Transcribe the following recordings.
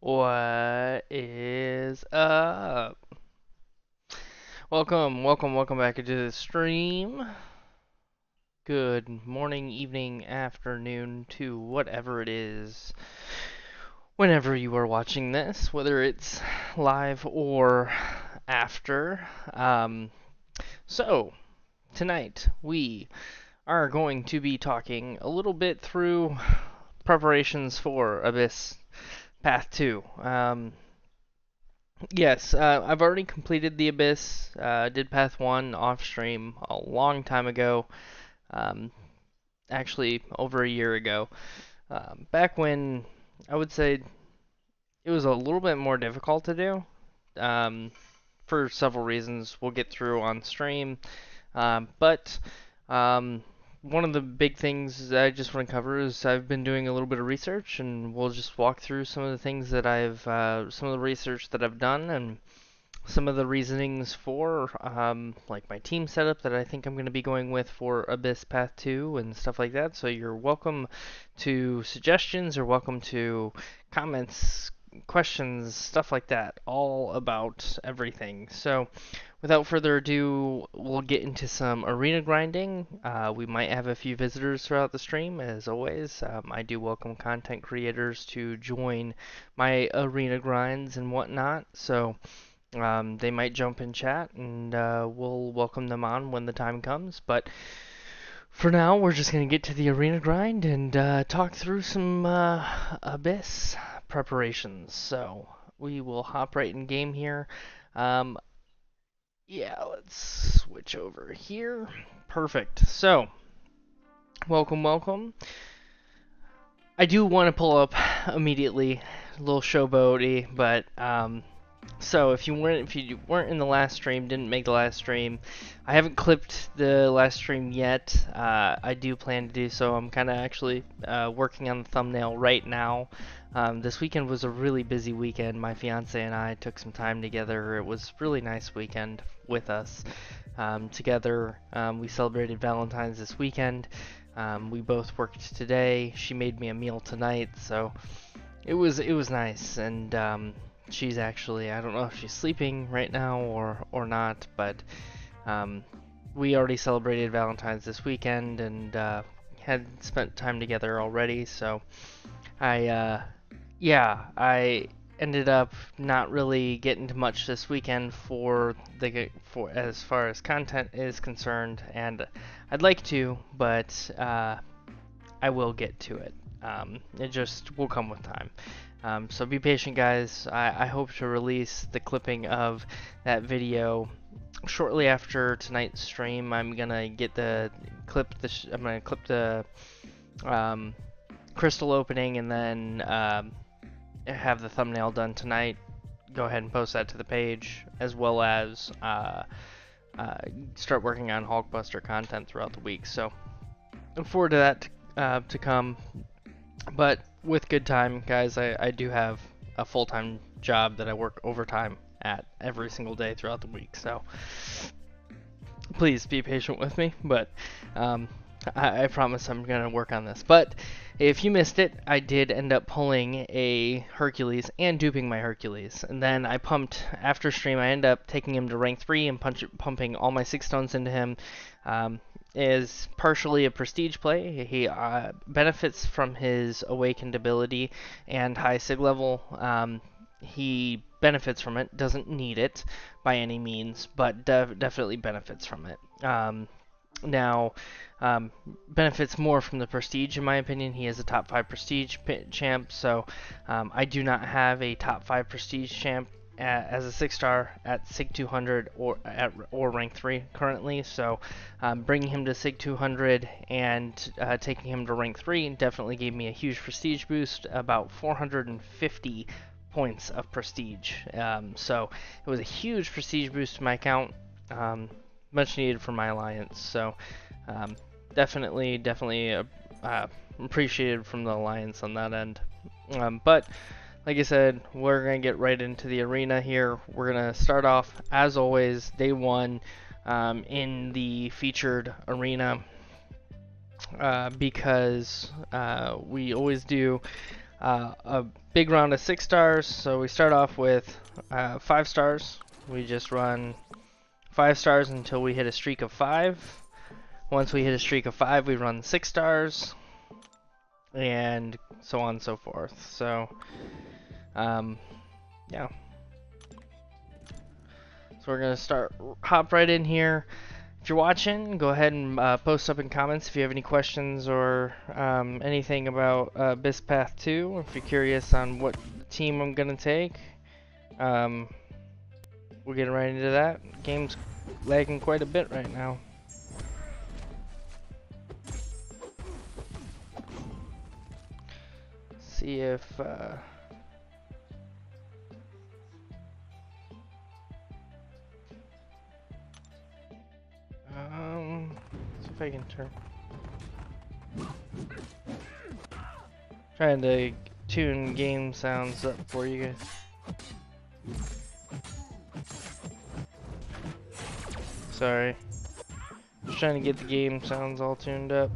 What is up? Welcome back into the stream. Good morning, evening, afternoon to whatever it is. Whenever you are watching this, whether it's live or after. So, tonight we are going to be talking a little bit through preparations for Abyss Path 2. Yes, I've already completed the Abyss. Did Path 1 off stream a long time ago. Um, actually, over a year ago. Back when I would say it was a little bit more difficult to do. Um, for several reasons we'll get through on stream. But um, one of the big things that I just want to cover is I've been doing a little bit of research, and we'll just walk through some of the things that some of the research that I've done, and some of the reasonings for like my team setup that I think I'm going to be going with for Abyss Path 2 and stuff like that. So you're welcome to suggestions or welcome to comments, questions, stuff like that, all about everything. So without further ado, we'll get into some arena grinding. We might have a few visitors throughout the stream, as always. I do welcome content creators to join my arena grinds and whatnot. So they might jump in chat, and we'll welcome them on when the time comes. But for now, we're just going to get to the arena grind and talk through some Abyss preparations. So we will hop right in game here. Um, yeah, let's switch over here. Perfect. So, welcome. I do want to pull up immediately, a little showboaty, but so if you weren't in the last stream, didn't make the last stream, I haven't clipped the last stream yet. I do plan to do so. I'm kind of actually working on the thumbnail right now. This weekend was a really busy weekend. My fiance and I took some time together. It was a really nice weekend with us together. We celebrated Valentine's this weekend. We both worked today. She made me a meal tonight, so it was nice. And she's actually, I don't know if she's sleeping right now or not, but we already celebrated Valentine's this weekend and had spent time together already. So I ended up not really getting to much this weekend for as far as content is concerned, and I'd like to, but I will get to it. It just will come with time. So be patient, guys. I hope to release the clipping of that video shortly after tonight's stream. I'm gonna get the I'm gonna clip the crystal opening, and then have the thumbnail done tonight. Go ahead and post that to the page, as well as start working on Hulkbuster content throughout the week. So look forward to that to come. But with good time, guys, I do have a full-time job that I work overtime at every single day throughout the week. So please be patient with me. But I promise I'm going to work on this. But if you missed it, I did end up pulling a Hercules and duping my Hercules. And then I pumped, after stream, I ended up taking him to rank 3 and pumping all my 6 stones into him. Is partially a prestige play. He benefits from his awakened ability and high sig level. He benefits from it, doesn't need it by any means, but definitely benefits from it. Now, benefits more from the prestige, in my opinion. He is a top 5 prestige champ, so I do not have a top 5 prestige champ as a 6-star at Sig 200 or rank 3 currently. So bringing him to Sig 200 and taking him to rank 3 definitely gave me a huge prestige boost, about 450 points of prestige. So it was a huge prestige boost to my account. Much needed for my alliance, so definitely appreciated from the alliance on that end. But like I said, we're gonna get right into the arena here. We're gonna start off, as always, day 1 in the featured arena because we always do. a big round of 6 stars. So we start off with 5 stars. We just run 5 stars until we hit a streak of 5. Once we hit a streak of 5, we run 6 stars, and so on and so forth. So, yeah. So we're gonna hop right in here. If you're watching, go ahead and post up in comments if you have any questions or anything about Abyss Path 2, or if you're curious on what team I'm gonna take. We'll get right into that. Game's lagging quite a bit right now. See if see if I can turn. Trying to tune game sounds up for you guys. Sorry. Just trying to get the game sounds all tuned up.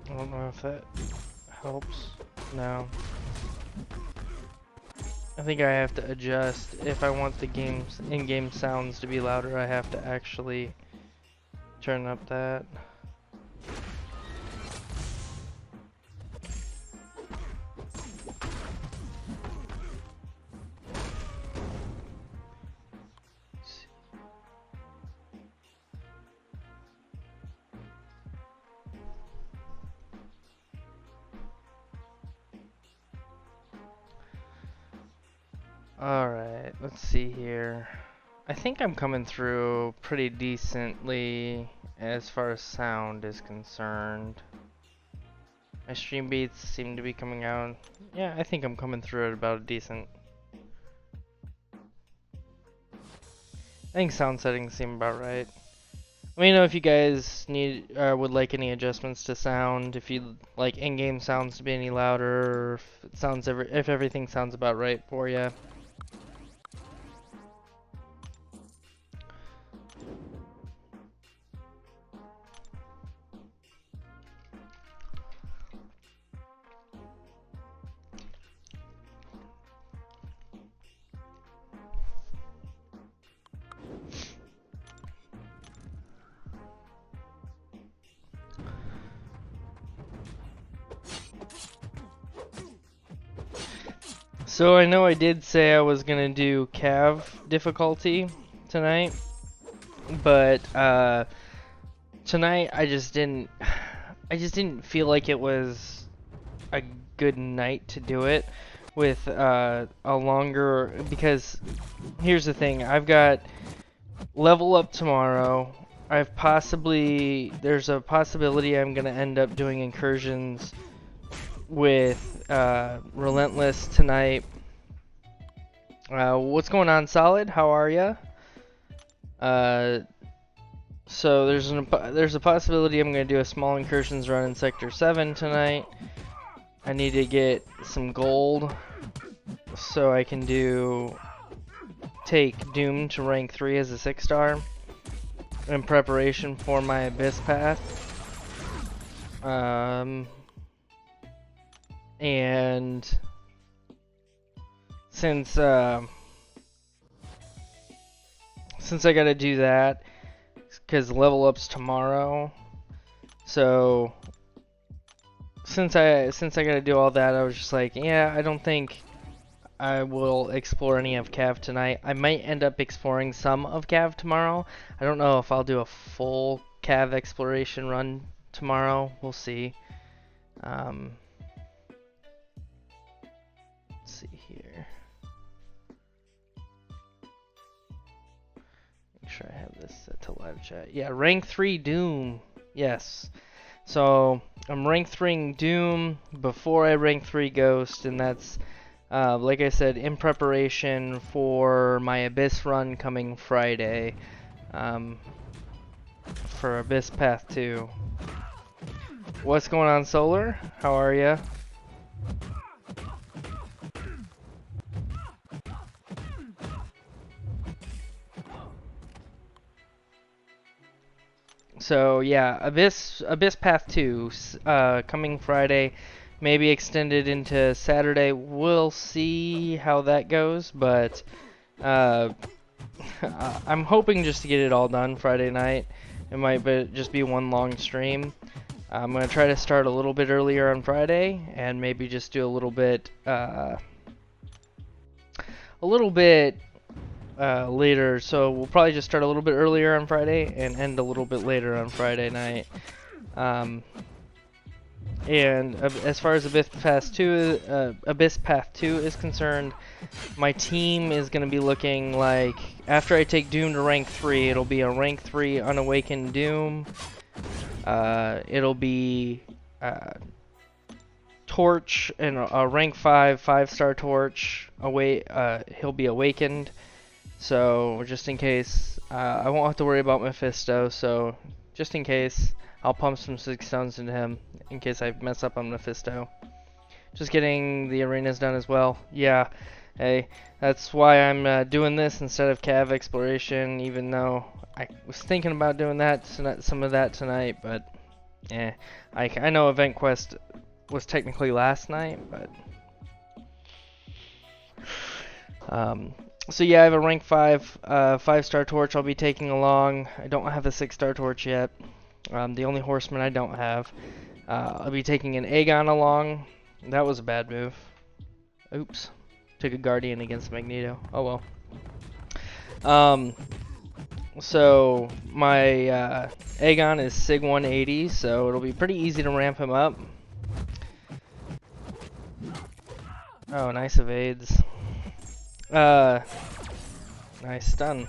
I don't know if that helps. No. I think I have to adjust. If I want the game's in-game sounds to be louder, I have to actually turn up that. Alright, let's see here. I think I'm coming through pretty decently as far as sound is concerned. My stream beats seem to be coming out. Yeah, I think I'm coming through at about a decent. I think sound settings seem about right. Let me know if you guys need would like any adjustments to sound, if you like in-game sounds to be any louder, or if it sounds if everything sounds about right for you. So I know I did say I was gonna do Cav difficulty tonight, but tonight I just didn't feel like it was a good night to do it with a longer, because here's the thing, I've got level up tomorrow. There's a possibility I'm gonna end up doing incursions with Relentless tonight. What's going on, Solid? How are ya? So there's a possibility I'm gonna do a small incursions run in Sector 7 tonight. I need to get some gold so I can take Doom to rank 3 as a 6-star in preparation for my Abyss Path. And since I gotta do that, because level up's tomorrow, so since I gotta do all that, I was just like, yeah, I don't think I will explore any of Cav tonight. I might end up exploring some of Cav tomorrow. I don't know if I'll do a full Cav exploration run tomorrow. We'll see. Let's see here. Make sure I have this set to live chat. Yeah, rank 3 Doom. Yes. So I'm rank 3ing Doom before I rank 3 Ghost, and that's like I said, in preparation for my Abyss run coming Friday, for Abyss Path 2. What's going on, Solar? How are ya? So yeah, Abyss Path 2, coming Friday, maybe extended into Saturday. We'll see how that goes, but uh, I'm hoping just to get it all done Friday night. It might just be one long stream. I'm gonna try to start a little bit earlier on Friday, and maybe just do a little bit later. So we'll probably just start a little bit earlier on Friday and end a little bit later on Friday night. And as far as Abyss Path 2 is concerned, my team is going to be looking like, after I take Doom to rank 3, it'll be a rank 3 Unawakened Doom. It'll be Torch and a rank 5 5-star Torch. He'll be awakened. So just in case, I won't have to worry about Mephisto. So just in case, I'll pump some 6 stones into him in case I mess up on Mephisto. Just getting the arenas done as well. Yeah, hey, that's why I'm doing this instead of Cav Exploration, even though I was thinking about doing that tonight, some of that tonight, but I know Event Quest was technically last night, but so yeah, I have a rank 5 5-star Torch I'll be taking along. I don't have a 6-star Torch yet. The only horseman I don't have. I'll be taking an Aegon along. That was a bad move. Oops. Took a Guardian against Magneto. Oh well. So my Aegon is Sig 180, so it'll be pretty easy to ramp him up. Oh, nice evades. Nice stun.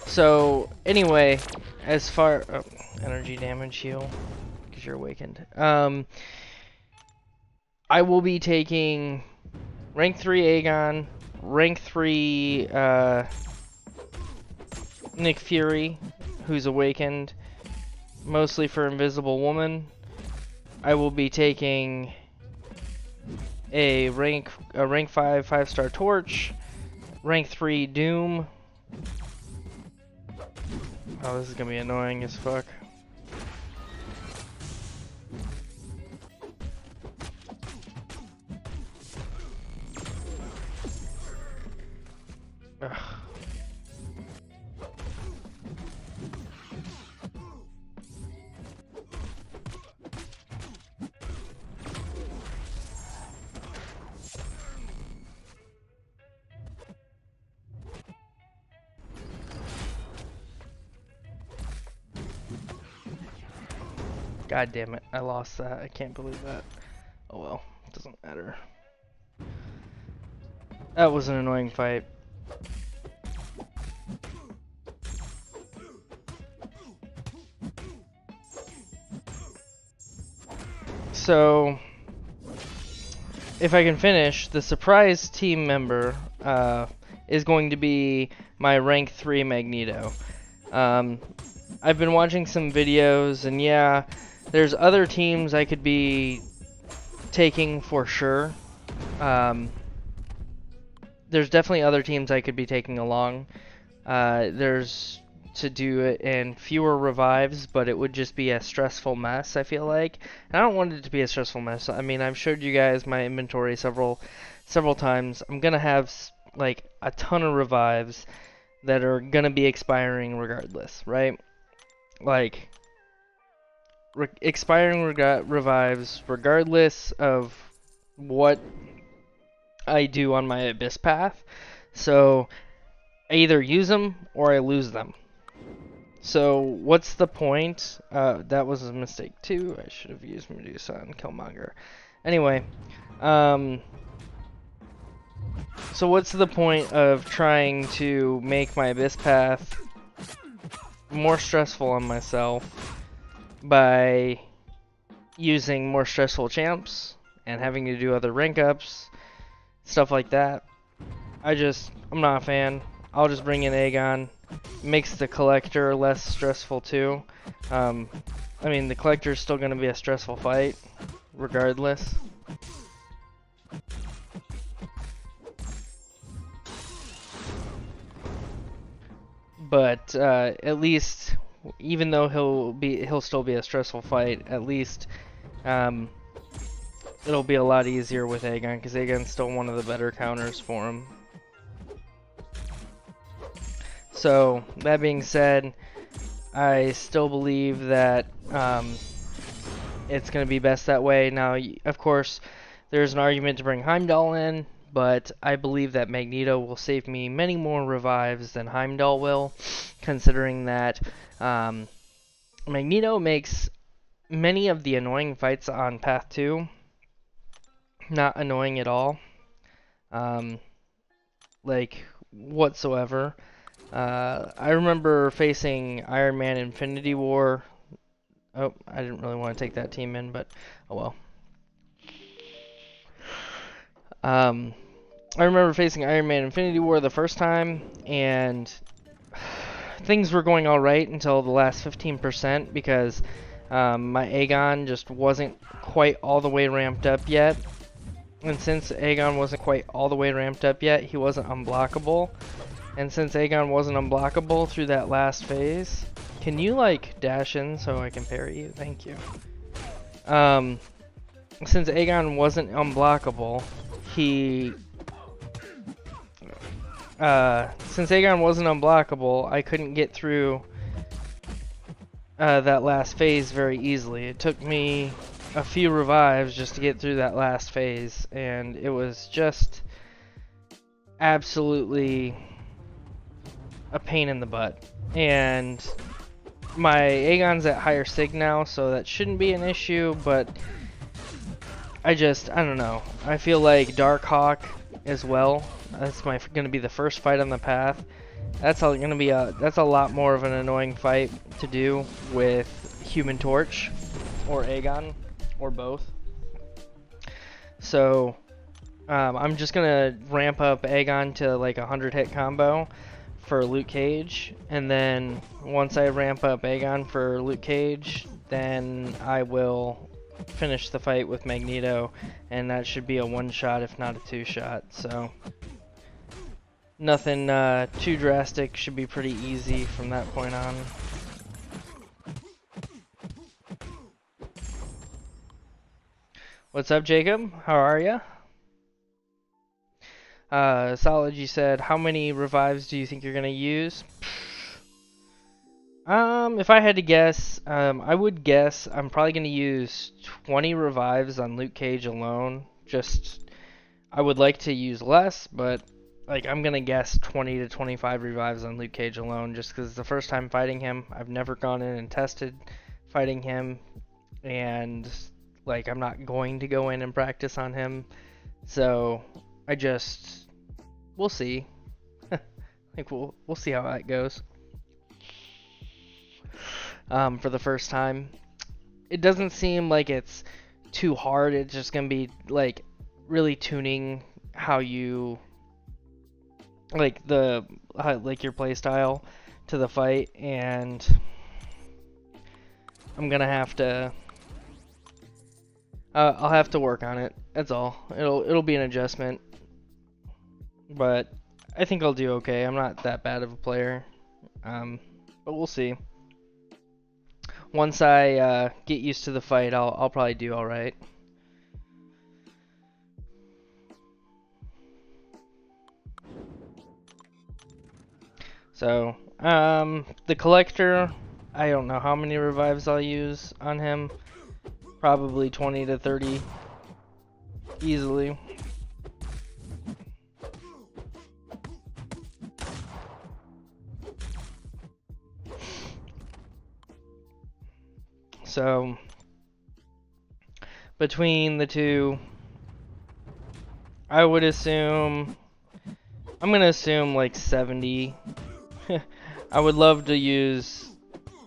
So anyway, as far energy damage heal because you're awakened. I will be taking rank 3 Aegon, rank 3 Nick Fury, who's awakened, mostly for Invisible Woman. I will be taking a rank 5 5-star Torch, rank 3 Doom. Oh, this is gonna be annoying as fuck. Ugh. God damn it, I lost that. I can't believe that. Oh well, it doesn't matter. That was an annoying fight. So, if I can finish, the surprise team member is going to be my rank 3 Magneto. I've been watching some videos, and yeah, there's other teams I could be taking for sure. There's definitely other teams I could be taking along. There's to do it in fewer revives, but it would just be a stressful mess, I feel like. And I don't want it to be a stressful mess. I mean, I've showed you guys my inventory several times. I'm gonna have like a ton of revives that are gonna be expiring regardless, right? Like expiring revives regardless of what I do on my Abyss path. So I either use them or I lose them. So what's the point? That was a mistake too. I should have used Medusa and Killmonger. Anyway, so what's the point of trying to make my Abyss path more stressful on myself by using more stressful champs and having to do other rank ups, stuff like that? I'm not a fan. I'll just bring in Aegon. Makes the collector less stressful too. I mean, the collector is still going to be a stressful fight, regardless. But at least, even though he'll still be a stressful fight, at least it'll be a lot easier with Aegon, because Aegon's still one of the better counters for him. So, that being said, I still believe that it's going to be best that way. Now, of course, there's an argument to bring Heimdall in, but I believe that Magneto will save me many more revives than Heimdall will, considering that Magneto makes many of the annoying fights on Path 2 not annoying at all, like whatsoever. I remember facing Iron Man Infinity War. Oh, I didn't really want to take that team in, but oh well. I remember facing Iron Man Infinity War the first time, and things were going alright until the last 15%, because my Aegon just wasn't quite all the way ramped up yet. And since Aegon wasn't quite all the way ramped up yet, he wasn't unblockable. And since Aegon wasn't unblockable through that last phase, can you like dash in so I can parry you? Thank you. Since Aegon wasn't unblockable, I couldn't get through that last phase very easily. It took me a few revives just to get through that last phase, and it was just absolutely a pain in the butt. And my Aegon's at higher sig now, so that shouldn't be an issue, but I don't know. I feel like Darkhawk as well. That's gonna be the first fight on the path. That's a lot more of an annoying fight to do with Human Torch or Aegon or both. So I'm just gonna ramp up Aegon to like 100 hit combo for Luke Cage, and then once I ramp up Aegon for Luke Cage, then I will finish the fight with Magneto, and that should be a one-shot if not a two-shot. So nothing too drastic, should be pretty easy from that point on. What's up, Jacob? How are ya? Sology said, how many revives do you think you're gonna use? If I had to guess, I would guess I'm probably gonna use 20 revives on Luke Cage alone. I would like to use less, but like I'm gonna guess 20 to 25 revives on Luke Cage alone, just because it's the first time fighting him. I've never gone in and tested fighting him, and like I'm not going to go in and practice on him, so we'll see. Like we'll see how that goes. For the first time, it doesn't seem like it's too hard. It's just gonna be like really tuning how you like your playstyle to the fight, and I'm gonna have to I'll have to work on it. That's all. It'll be an adjustment, but I think I'll do okay. I'm not that bad of a player, but we'll see. Once I get used to the fight, I'll probably do all right. So, the collector, I don't know how many revives I'll use on him. Probably 20 to 30 easily. So, between the two, I would assume, I'm gonna assume like 70. I would love to use,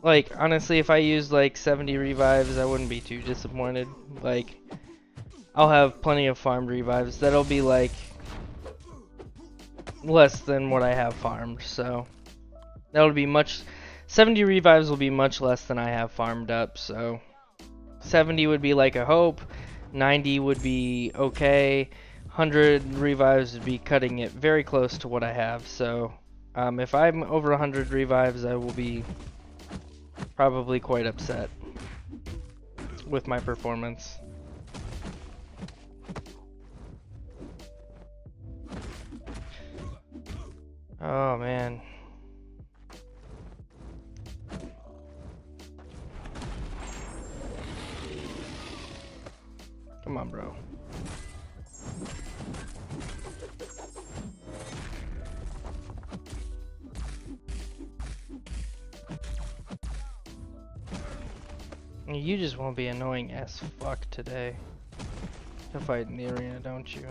like, honestly, if I used like 70 revives, I wouldn't be too disappointed. Like, I'll have plenty of farmed revives. That'll be like less than what I have farmed, so that would be much. 70 revives will be much less than I have farmed up, so 70 would be like a hope, 90 would be okay, 100 revives would be cutting it very close to what I have, so if I'm over 100 revives, I will be probably quite upset with my performance. Oh man. Come on, bro. You just won't be annoying as fuck today to fight in the arena, don't you?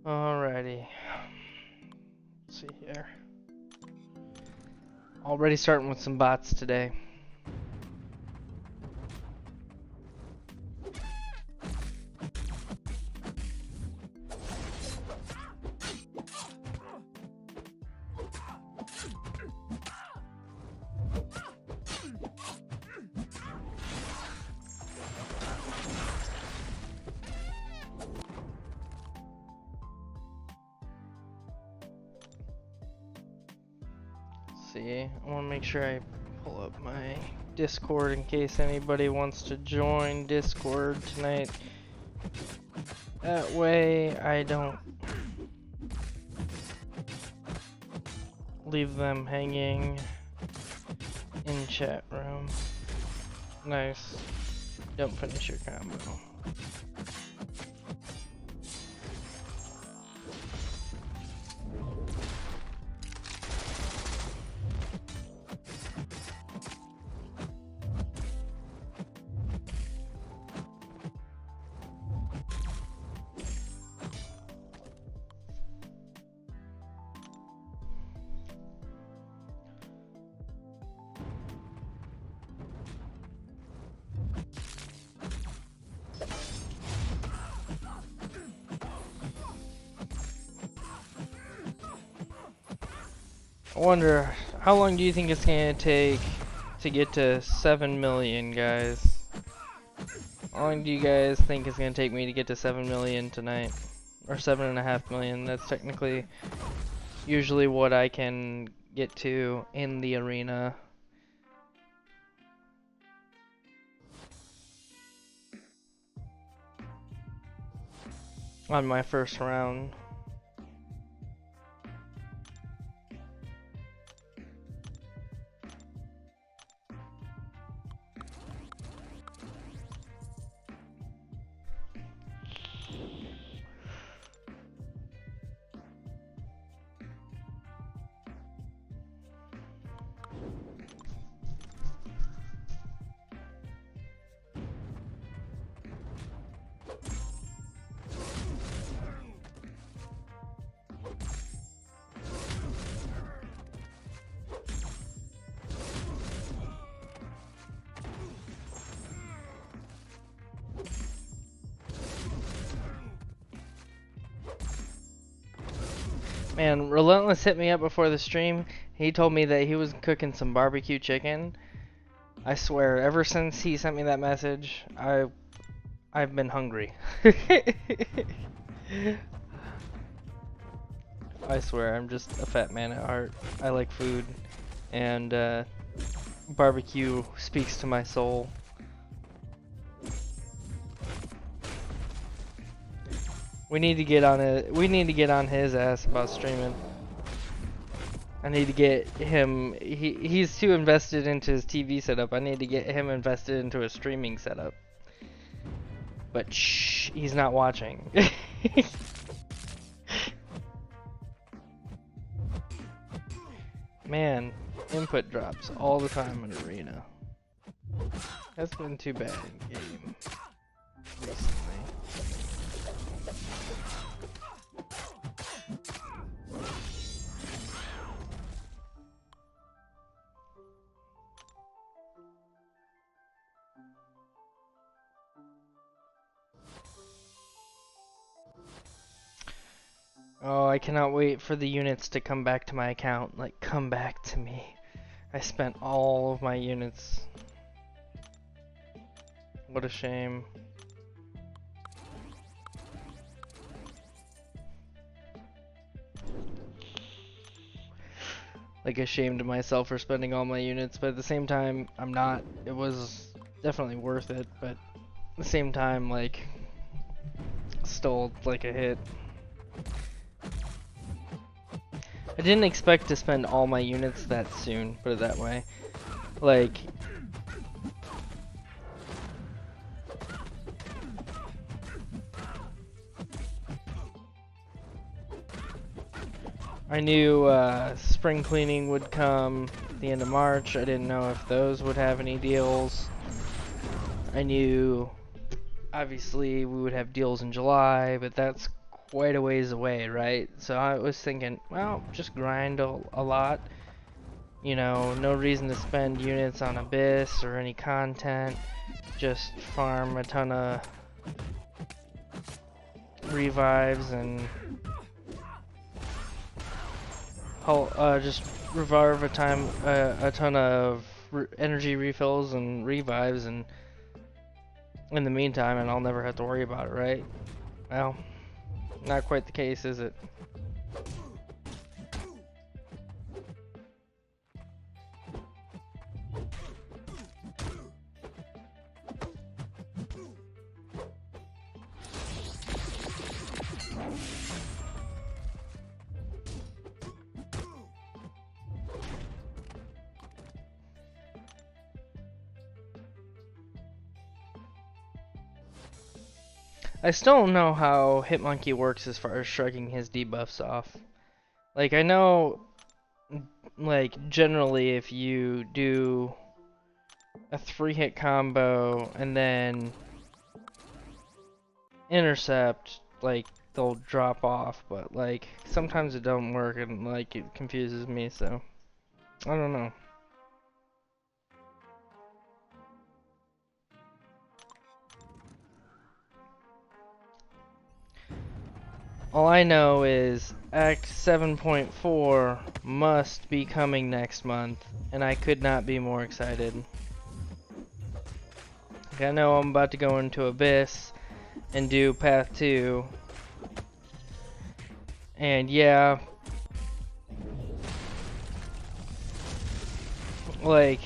Alrighty. Let's see here. Already starting with some bots today. See, I want to make sure I pull up my Discord in case anybody wants to join Discord tonight. That way I don't leave them hanging in chat room. Nice. Don't finish your combo. I wonder, how long do you think it's gonna take to get to 7 million, guys? How long do you guys think it's gonna take me to get to 7 million tonight? Or 7.5 million, that's technically usually what I can get to in the arena. On my first round. Man, Relentless hit me up before the stream. He told me that he was cooking some barbecue chicken. I swear, ever since he sent me that message, I've been hungry. I swear, I'm just a fat man at heart. I like food, and barbecue speaks to my soul. We need to get on it. We need to get on his ass about streaming. I need to get him. He's too invested into his TV setup. I need to get him invested into a streaming setup. But shh, he's not watching. Man, input drops all the time in Arena. That's been too bad in game recently. Oh, I cannot wait for the units to come back to my account. Like, come back to me. I spent all of my units. What a shame. Like, ashamed of myself for spending all my units, but at the same time, I'm not. It was definitely worth it, but at the same time, like, still like a hit. I didn't expect to spend all my units that soon, put it that way. Like, I knew spring cleaning would come at the end of March. I didn't know if those would have any deals. I knew, obviously, we would have deals in July, but that's quite a ways away, right? So I was thinking, well, just grind a lot. You know, no reason to spend units on Abyss or any content. Just farm a ton of revives and just revive a ton of energy refills and revives, and in the meantime, and I'll never have to worry about it, right? Well, not quite the case, is it? I still don't know how Hitmonkey works as far as shrugging his debuffs off. Like, I know, like, generally if you do a 3-hit combo and then intercept, like, they'll drop off, but, like, sometimes it don't work and, like, it confuses me, so I don't know. All I know is Act 7.4 must be coming next month, and I could not be more excited. Like, I know I'm about to go into Abyss and do Path 2, and yeah, like,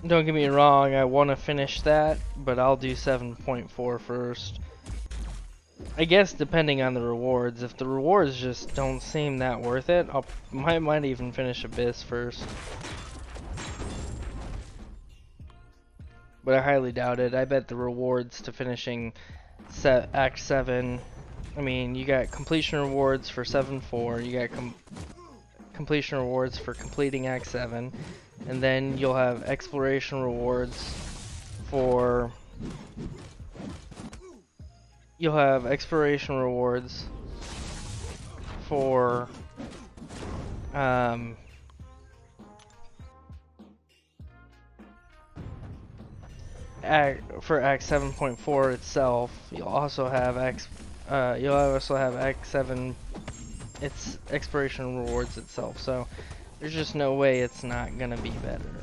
don't get me wrong, I want to finish that, but I'll do 7.4 first. I guess depending on the rewards. If the rewards just don't seem that worth it, I might even finish Abyss first. But I highly doubt it. I bet the rewards to finishing Act 7, I mean, you got completion rewards for 7.4, you got completion rewards for completing Act 7, and then you'll have exploration rewards for... You'll have exploration rewards for Act 7.4 itself. You'll also have Act 7, its exploration rewards itself. So there's just no way it's not gonna be better.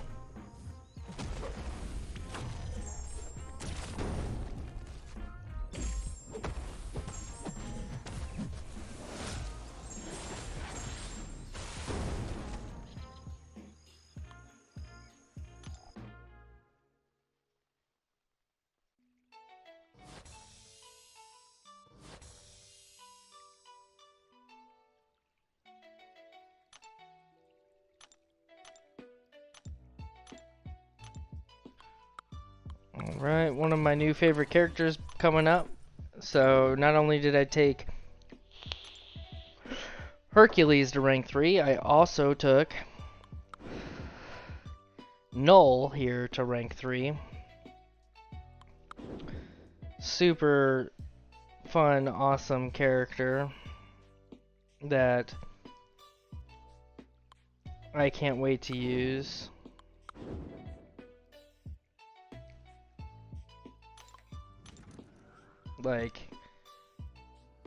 Right, one of my new favorite characters coming up. So not only did I take Hercules to rank 3, I also took Null here to rank 3. Super fun, awesome character that I can't wait to use. Like,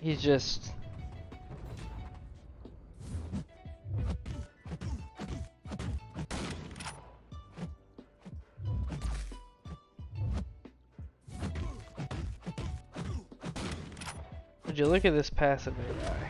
he's just... Would you look at this passive AI?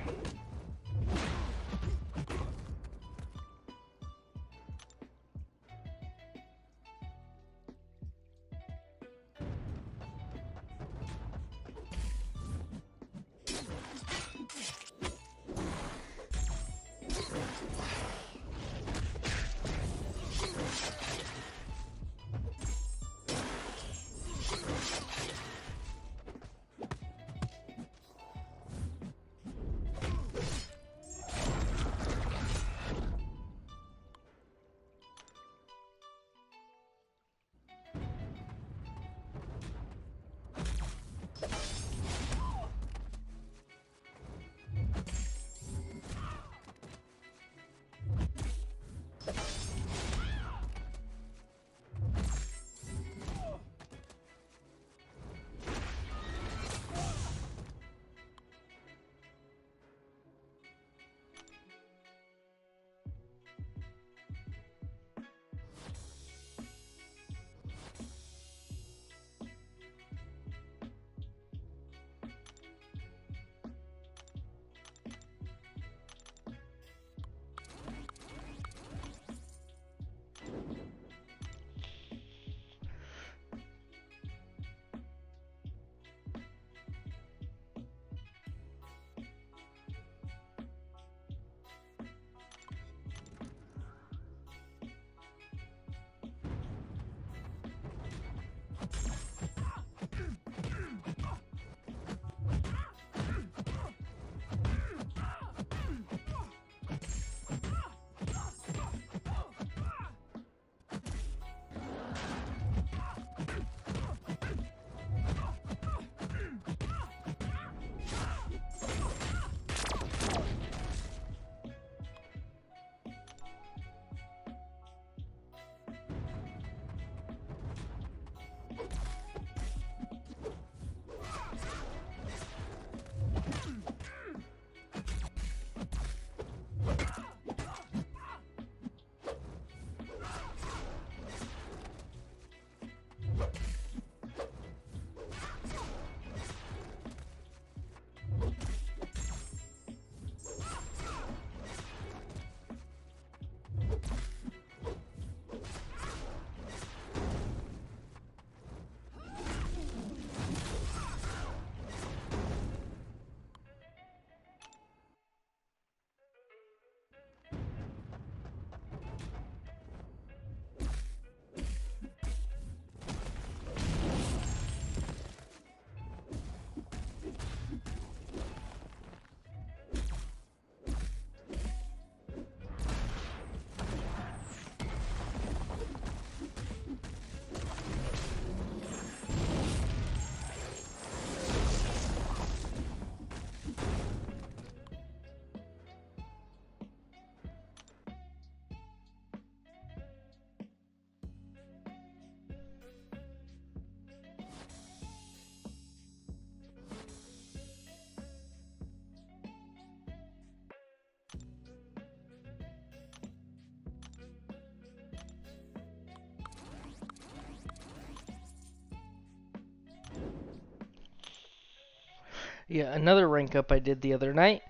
Yeah, another rank up I did the other night.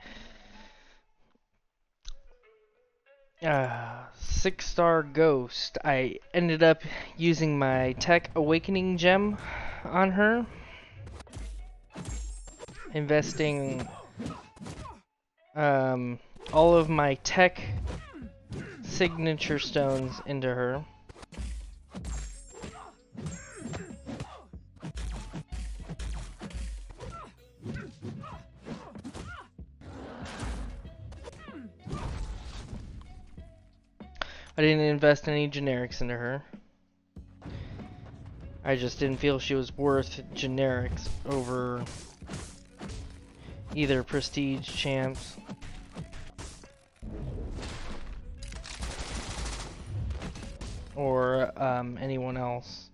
6-star Ghost. I ended up using my Tech Awakening gem on her. Investing all of my tech signature stones into her. didn't invest any generics into her. I just didn't feel she was worth generics over either prestige champs or anyone else.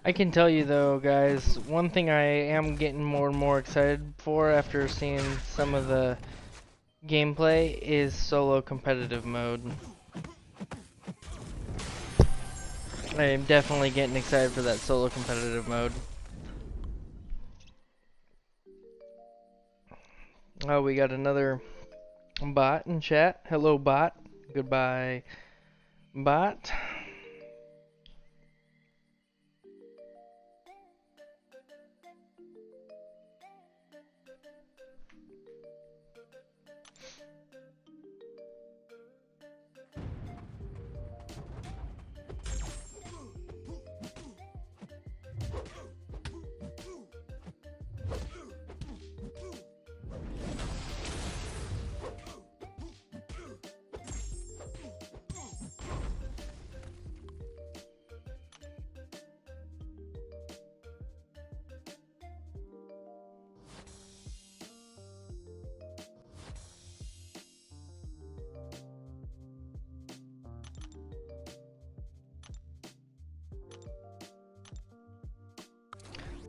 I can tell you though, guys, one thing I am getting more and more excited for after seeing some of the gameplay is solo competitive mode. I am definitely getting excited for that solo competitive mode. Oh, we got another bot in chat. Hello, bot. Goodbye, bot.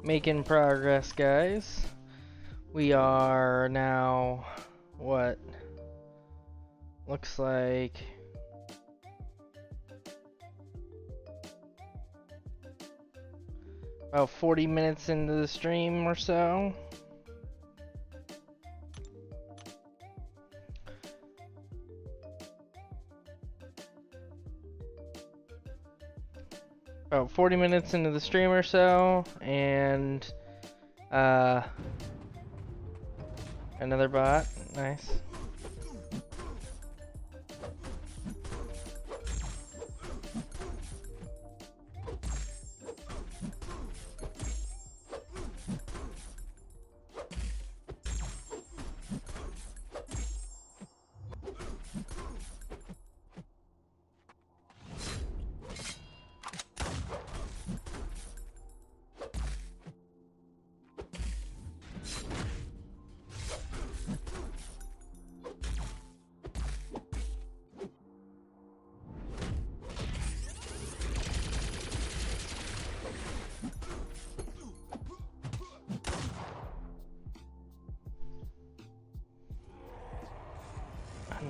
Making progress, guys. We are now, what? Looks like about 40 minutes into the stream or so. About 40 minutes into the stream or so, and another bot. Nice.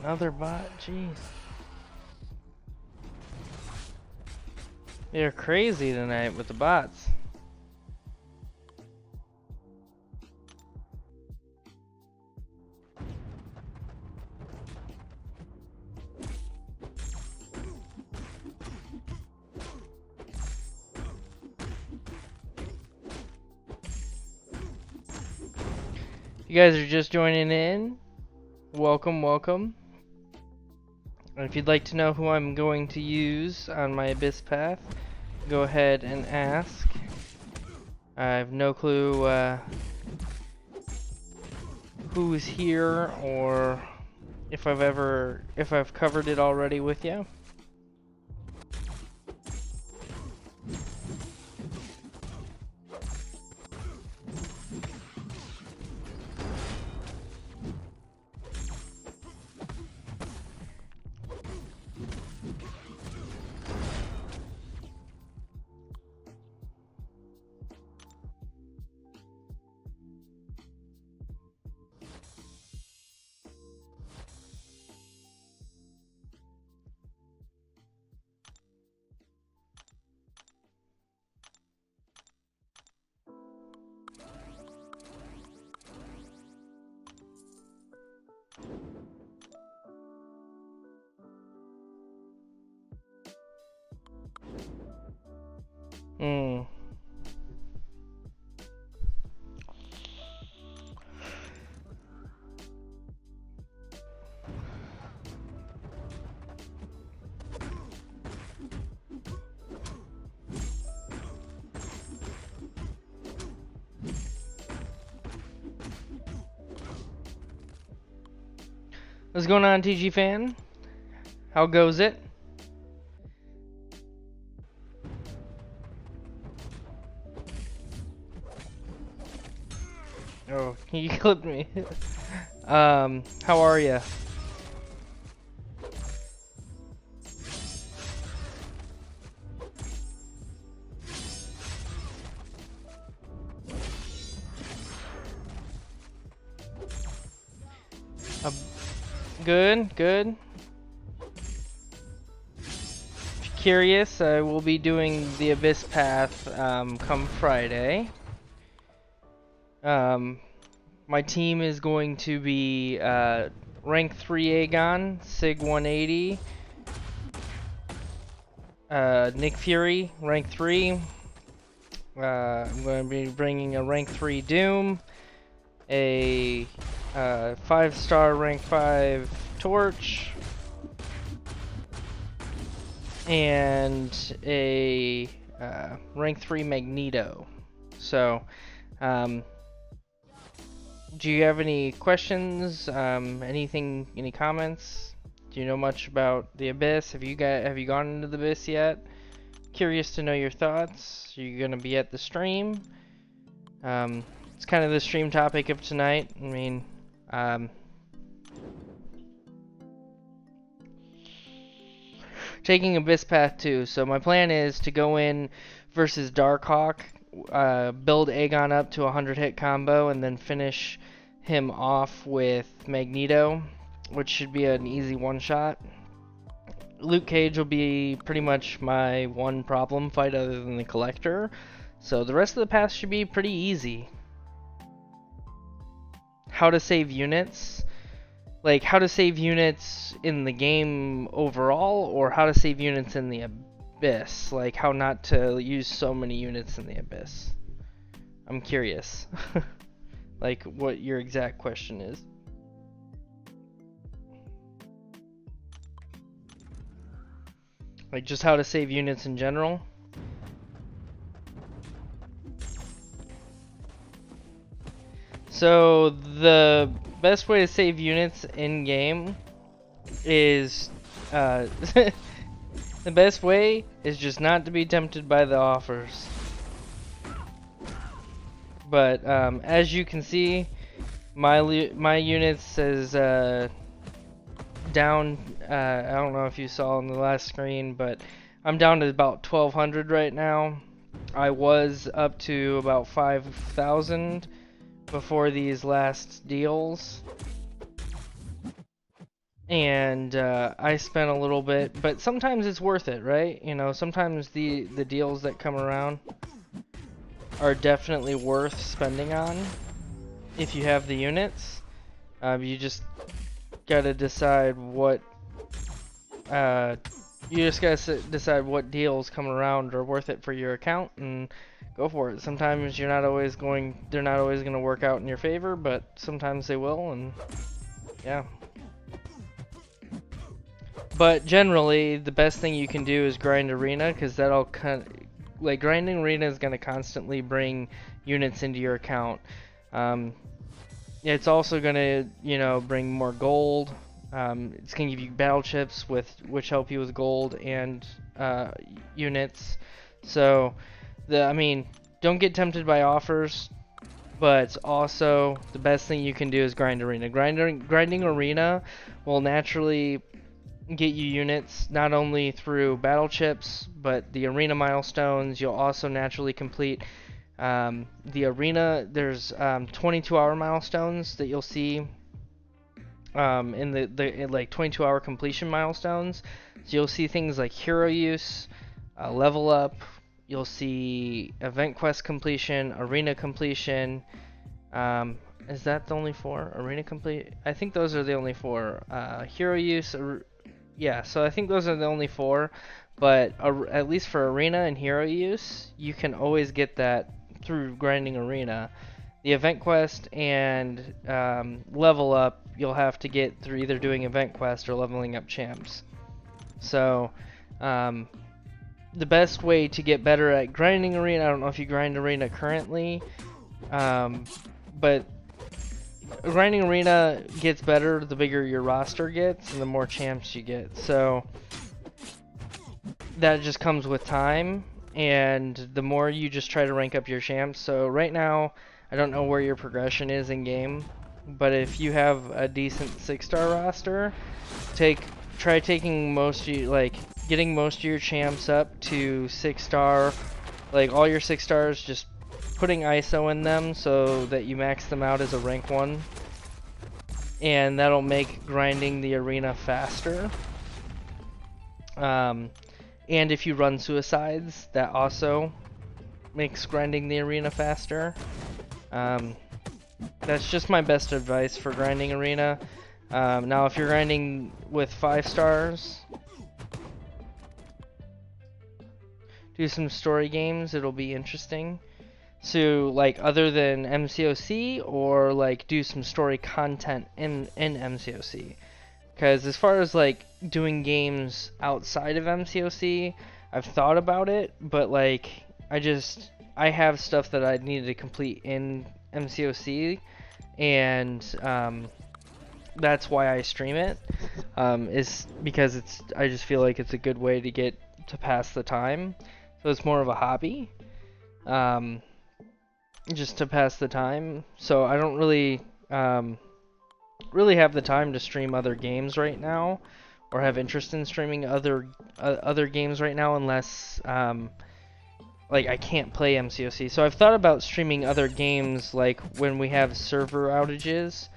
Another bot, jeez. They're crazy tonight with the bots. you guys are just joining in, welcome, welcome. And if you'd like to know who I'm going to use on my Abyss path, go ahead and ask. I have no clue who's here or if I've covered it already with you. What's going on, TG fan? How goes it? Oh, you clipped me. How are ya? Good, good. If you're curious, I will be doing the Abyss Path come Friday. My team is going to be rank 3 Aegon, Sig 180, Nick Fury, rank 3. I'm going to be bringing a rank 3 Doom, a 5-star rank 5 Torch, and a rank 3 Magneto. So, do you have any questions? Any comments? Do you know much about the Abyss? Have you gone into the Abyss yet? Curious to know your thoughts. Are you gonna be at the stream? It's kind of the stream topic of tonight. I mean, taking Abyss Path 2. So my plan is to go in versus Darkhawk, build Aegon up to a 100-hit combo, and then finish him off with Magneto, which should be an easy one-shot. Luke Cage will be pretty much my one problem fight other than the Collector, so the rest of the path should be pretty easy. How to save units? Like, how to save units in the game overall, or how to save units in the Abyss? Like, how not to use so many units in the Abyss? I'm curious. Like, what your exact question is. Like, just how to save units in general? So, the best way to save units in-game is, the best way is just not to be tempted by the offers. But, as you can see, my units is, down, I don't know if you saw on the last screen, but I'm down to about 1,200 right now. I was up to about 5,000 before these last deals. And I spent a little bit, but sometimes it's worth it, right? You know, sometimes the deals that come around are definitely worth spending on if you have the units. You just gotta decide what You just gotta decide what deals come around are worth it for your account and go for it. Sometimes they're not always gonna work out in your favor, but sometimes they will, and yeah. But generally, the best thing you can do is grind arena, because that'll like grinding arena is gonna constantly bring units into your account. It's also gonna, bring more gold. It's gonna give you battle chips which help you with gold and units. So, don't get tempted by offers, but also the best thing you can do is grind arena. Grinding arena will naturally get you units not only through battle chips, but the arena milestones. You'll also naturally complete the arena. There's 22-hour milestones that you'll see in like 22-hour completion milestones. So you'll see things like hero use, level up. You'll see event quest completion, arena completion. Is that the only 4? Arena complete? I think those are the only 4. Hero use. Yeah, so I think those are the only 4, but at least for arena and hero use, you can always get that through grinding arena. The event quest and level up, you'll have to get through either doing event quest or leveling up champs. So, the best way to get better at grinding arena, I don't know if you grind arena currently, but grinding arena gets better the bigger your roster gets and the more champs you get. So that just comes with time, and the more you just try to rank up your champs. So right now, I don't know where your progression is in game, but if you have a decent 6-star roster, try taking getting most of your champs up to 6-star, like all your 6 stars, just putting ISO in them so that you max them out as a rank 1, and that'll make grinding the arena faster. And if you run suicides, that also makes grinding the arena faster. That's just my best advice for grinding arena. Now if you're grinding with 5 stars, do some story games, it'll be interesting. So, like, other than MCOC, or like do some story content in MCOC. Because as far as like doing games outside of MCOC, I've thought about it, but like I have stuff that I needed to complete in MCOC, and that's why I stream it. Is because I just feel like it's a good way to get to pass the time. So it's more of a hobby. Just to pass the time. So I don't really have the time to stream other games right now, or have interest in streaming other games right now, unless like I can't play MCOC. So I've thought about streaming other games, like when we have server outages.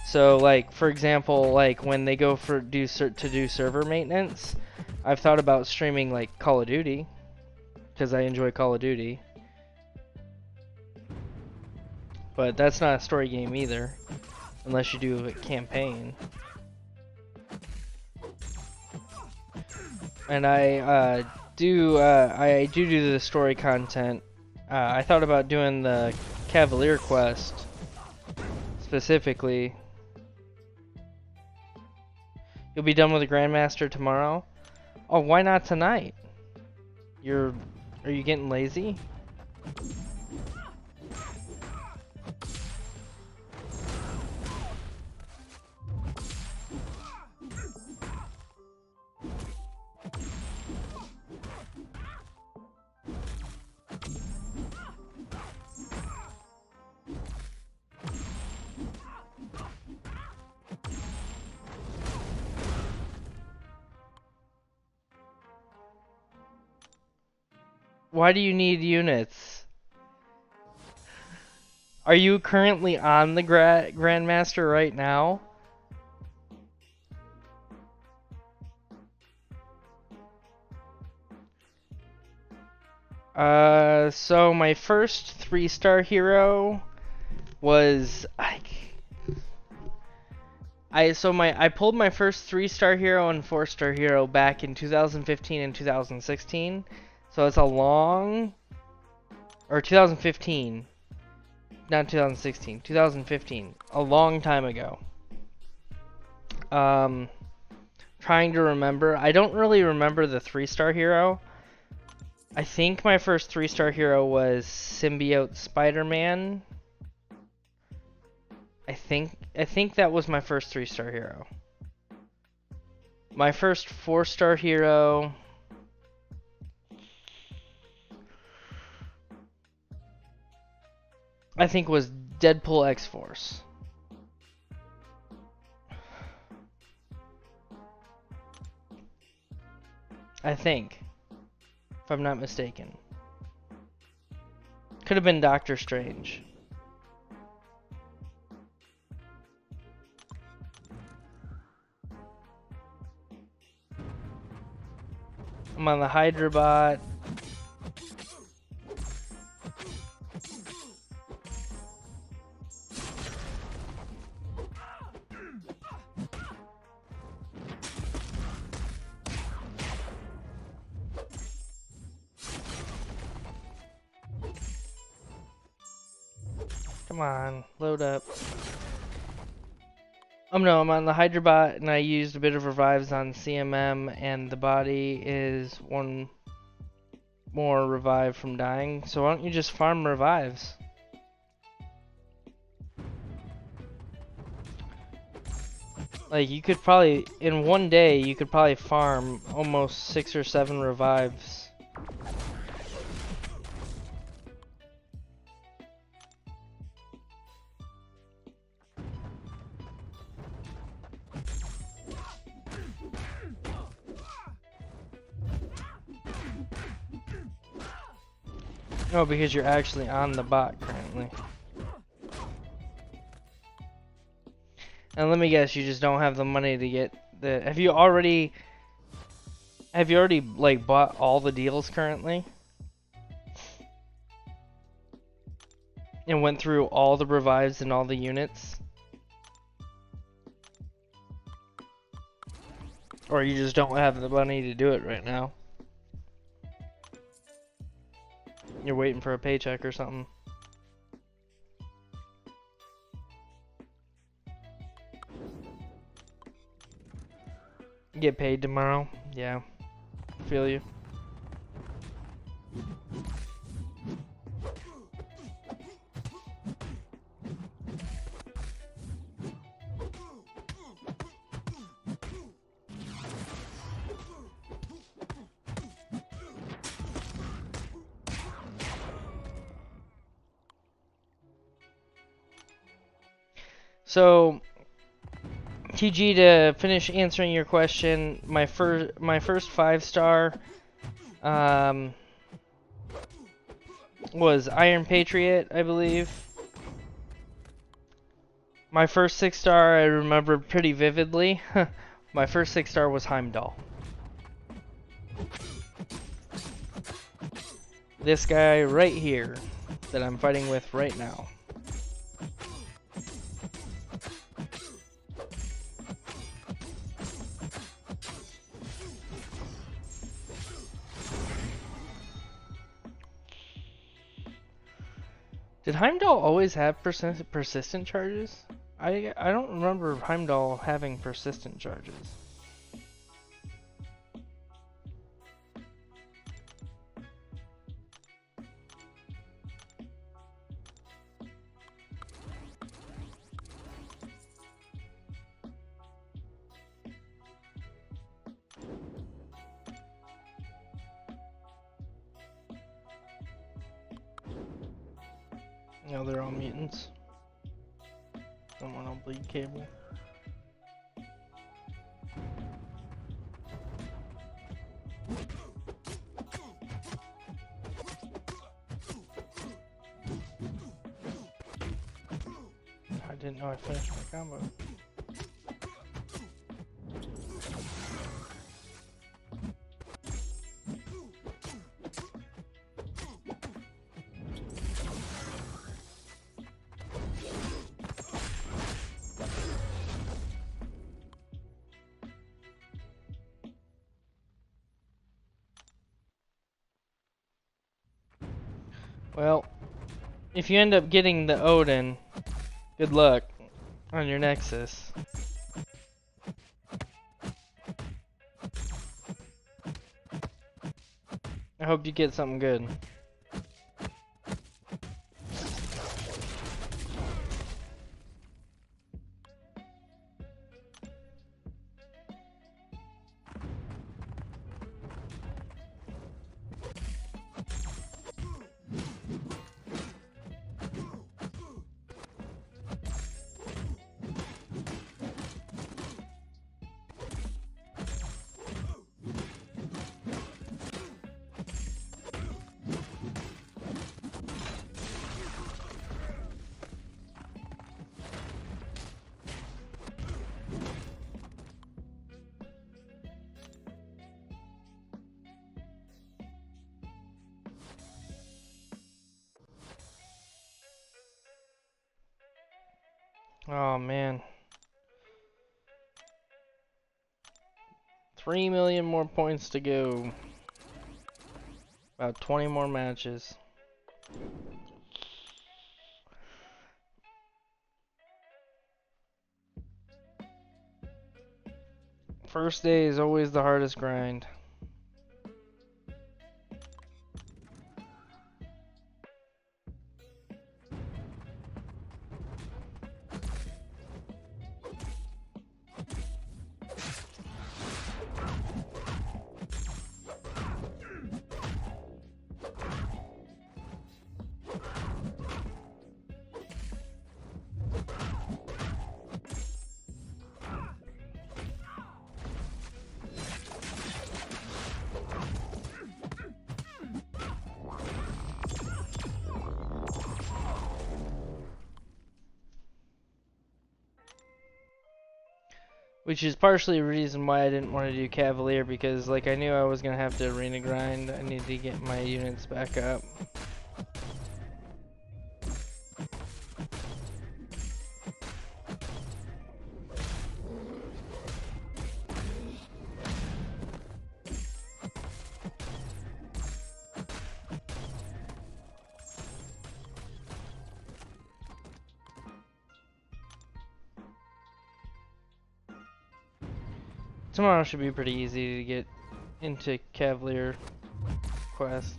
So like, for example, like when they go to do server maintenance, I've thought about streaming like Call of Duty, because I enjoy Call of Duty. But that's not a story game either, unless you do a campaign. And I do the story content. I thought about doing the Cavalier quest specifically. You'll be done with the Grandmaster tomorrow? Oh, why not tonight? Are you getting lazy? Why do you need units? Are you currently on the Grandmaster right now? So my first 3-star hero was I pulled my first 3-star hero and 4-star hero back in 2015 and 2016. So it's a long, or 2015, not 2016, 2015, a long time ago. Trying to remember. I don't really remember the 3-star hero. I think my first 3-star hero was Symbiote Spider-Man. I think that was my first 3-star hero. My first 4-star hero, I think, was Deadpool X-Force. I think, if I'm not mistaken. Could have been Doctor Strange. I'm on the Hydra bot. Come on, load up. No, I'm on the Hydra bot, and I used a bit of revives on CMM, and the body is 1 more revive from dying. So why don't you just farm revives? Like, you could probably, in 1 day, you could probably farm almost 6 or 7 revives. No, because you're actually on the bot currently. And let me guess, you just don't have the money to get the... Have you already like bought all the deals currently? And went through all the revives and all the units? Or you just don't have the money to do it right now? You're waiting for a paycheck or something. Get paid tomorrow? Yeah. Feel you. So, TG, to finish answering your question, my first 5-star was Iron Patriot, I believe. My first 6-star I remember pretty vividly. My first 6-star was Heimdall. This guy right here that I'm fighting with right now. Did Heimdall always have persistent charges? I don't remember Heimdall having persistent charges. No, they're all mutants. Someone will bleed cable. I didn't know I finished my combo. Well, if you end up getting the Odin, good luck on your Nexus. I hope you get something good. Oh man. 3 million more points to go. About 20 more matches. First day is always the hardest grind. Which is partially the reason why I didn't want to do Cavalier, because like I knew I was gonna have to arena grind. I needed to get my units back up. Tomorrow should be pretty easy to get into Cavalier quest.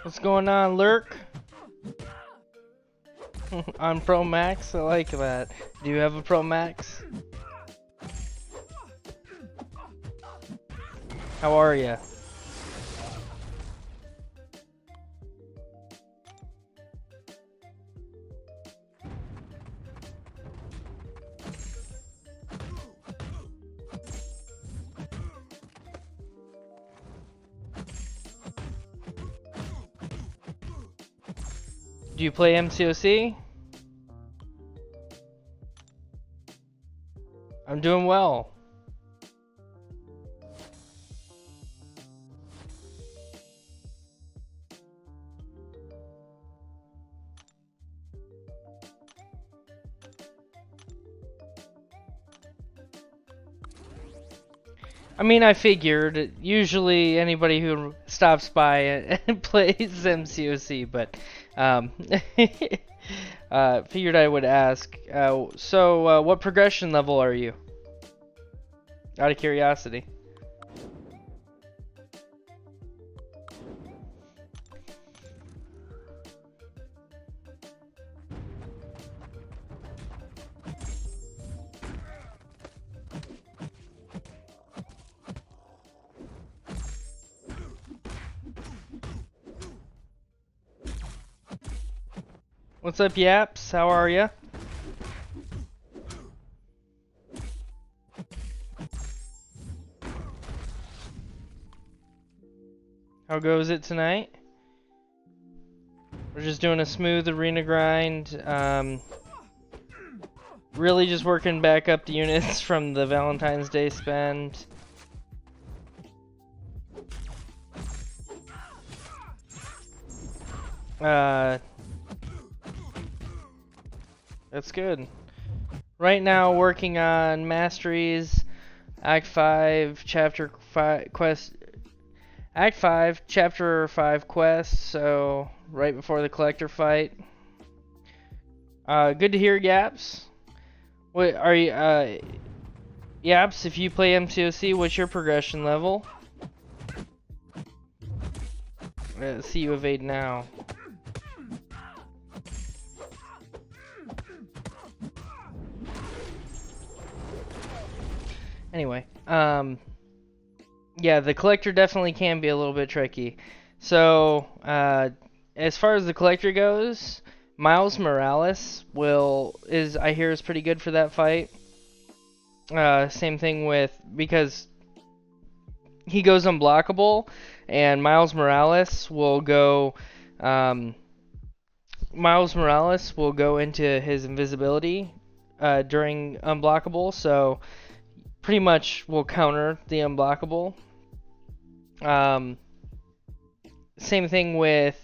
What's going on, Lurk? On Pro Max? I like that. Do you have a Pro Max? How are ya? Do you play MCOC? I'm doing well. I mean, I figured usually anybody who stops by and plays MCOC, but figured I would ask. So, what progression level are you? Out of curiosity. What's up, Yaps? How are ya? How goes it tonight? We're just doing a smooth arena grind. Really just working back up the units from the Valentine's Day spend. That's good. Right now, working on masteries, Act 5, Chapter 5 quest. Act 5, Chapter 5 quest. So right before the collector fight. Good to hear, Yaps. What are you? Yaps, if you play MCOC, what's your progression level? See you evade now. Anyway, yeah, the collector definitely can be a little bit tricky. So, as far as the collector goes, Miles Morales I hear is pretty good for that fight. Same thing because he goes unblockable, and Miles Morales will go into his invisibility during unblockable, so pretty much will counter the unblockable. Same thing with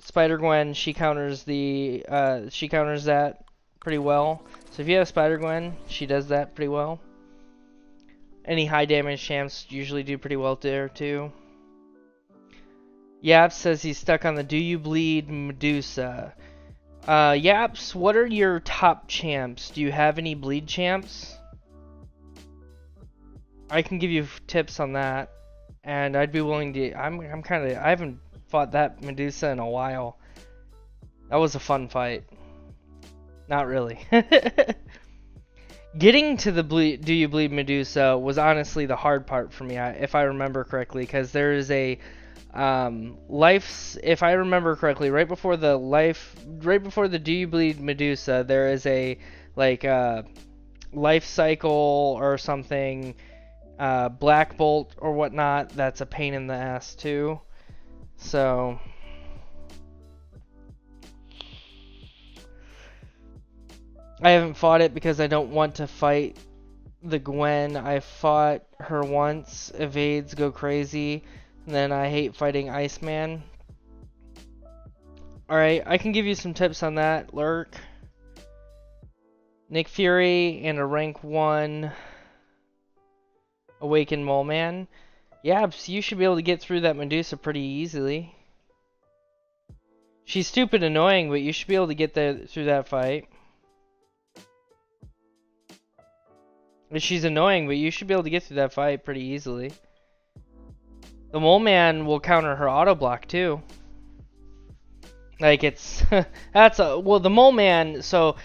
Spider-Gwen. She counters that pretty well. So if you have Spider-Gwen, she does that pretty well. Any high damage champs usually do pretty well there too. Yaps says he's stuck on the Do You Bleed Medusa. Yaps, what are your top champs? Do you have any bleed champs? I can give you tips on that, and I'd be willing to. I haven't fought that Medusa in a while. That was a fun fight. Not really. Getting to the Do You Bleed Medusa was honestly the hard part for me, if I remember correctly, because there is a if I remember correctly, right before the Do You Bleed Medusa, there is a life cycle or something, Black Bolt or whatnot. That's a pain in the ass too. So I haven't fought it because I don't want to fight the Gwen. I fought her once, evades go crazy, and then I hate fighting Iceman. Alright, I can give you some tips on that, Lurk. Nick Fury and a rank 1 Awakened Mole Man. Yeah, so you should be able to get through that Medusa pretty easily. She's stupid annoying, but you should be able to get through that fight. She's annoying, but you should be able to get through that fight pretty easily. The Mole Man will counter her auto block too. Like it's the Mole Man. So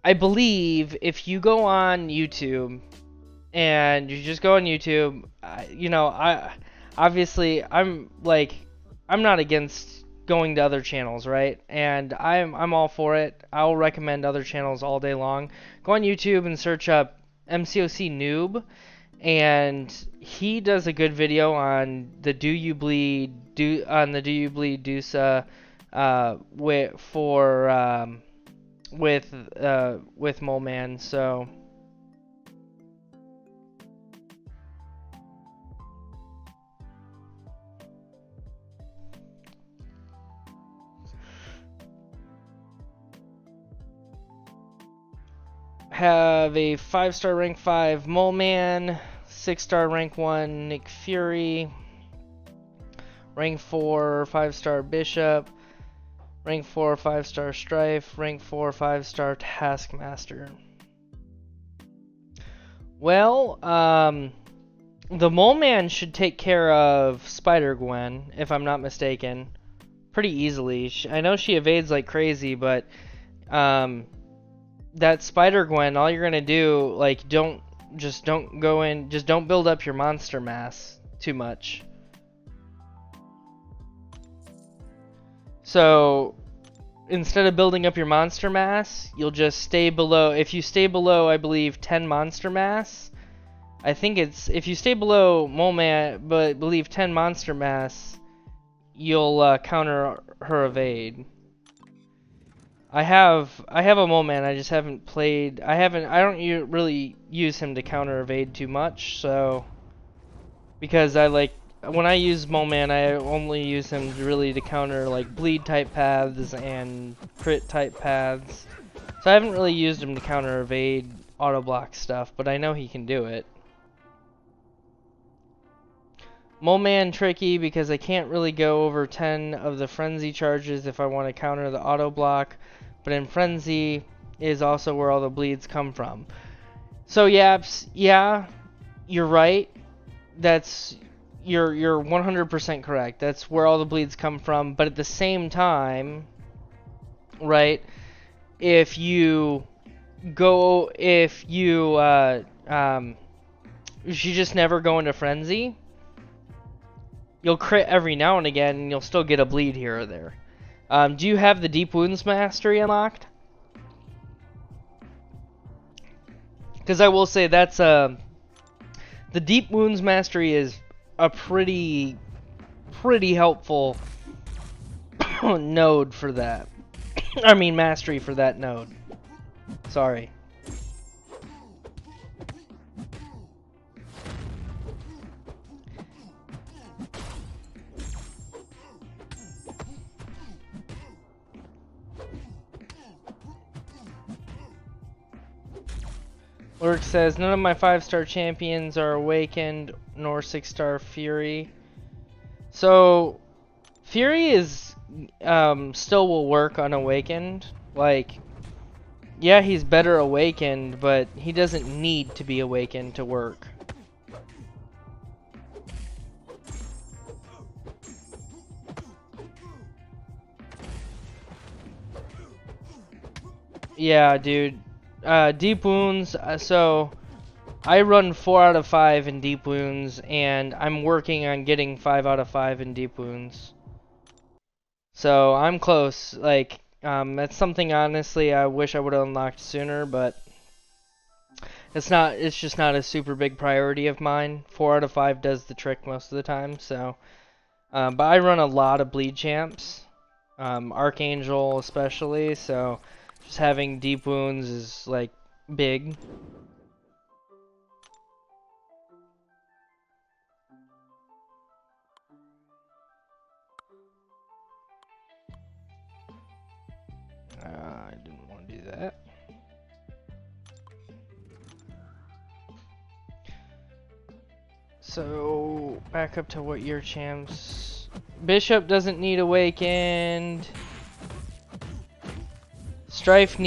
I believe if you go on YouTube and you just go on YouTube, I'm not against going to other channels, right? And I'm all for it. I'll recommend other channels all day long. Go on YouTube and search up MCOC Noob, and he does a good video on the Do You Bleed Dusa with Mole Man. So have a 5-star rank 5 Mole Man, 6-star rank 1 Nick Fury, rank 4 5-star Bishop, rank 4 5-star Strife, rank 4 5-star Taskmaster. Well, the Mole Man should take care of Spider-Gwen, if I'm not mistaken, pretty easily. I know she evades like crazy, but that Spider-Gwen, all you're gonna do, like, don't go in, just don't build up your monster mass too much. So instead of building up your monster mass, you'll just stay below. If you stay below, I believe, 10 monster mass, I think it's, if you stay below Mole Man, but believe 10 monster mass, you'll counter her evade. I have a Mole Man, I just haven't played, I don't really use him to counter evade too much, so, because when I use Mole Man, I only use him really to counter like bleed type paths and crit type paths, so I haven't really used him to counter evade auto block stuff, but I know he can do it. Mole Man tricky because I can't really go over 10 of the frenzy charges if I want to counter the auto block, but in frenzy is also where all the bleeds come from. So Yaps, yeah, you're right. You're 100% correct. That's where all the bleeds come from, but at the same time, right, if you just never go into frenzy, you'll crit every now and again, and you'll still get a bleed here or there. Do you have the Deep Wounds Mastery unlocked? Because I will say that's the Deep Wounds Mastery is a pretty helpful node for that. I mean mastery for that node. Sorry. Lurk says, none of my 5-star champions are awakened, nor 6-star Fury. So, Fury is, still will work unawakened. Like, yeah, he's better awakened, but he doesn't need to be awakened to work. Yeah, dude. Deep Wounds, so I run 4 out of 5 in Deep Wounds, and I'm working on getting 5 out of 5 in Deep Wounds. So I'm close. Like, that's something honestly I wish I would have unlocked sooner, but it's just not a super big priority of mine. 4 out of 5 does the trick most of the time, so but I run a lot of bleed champs, Archangel especially, so just having Deep Wounds is like big. I didn't want to do that. So back up to what your champs. Bishop doesn't need awakened. Strife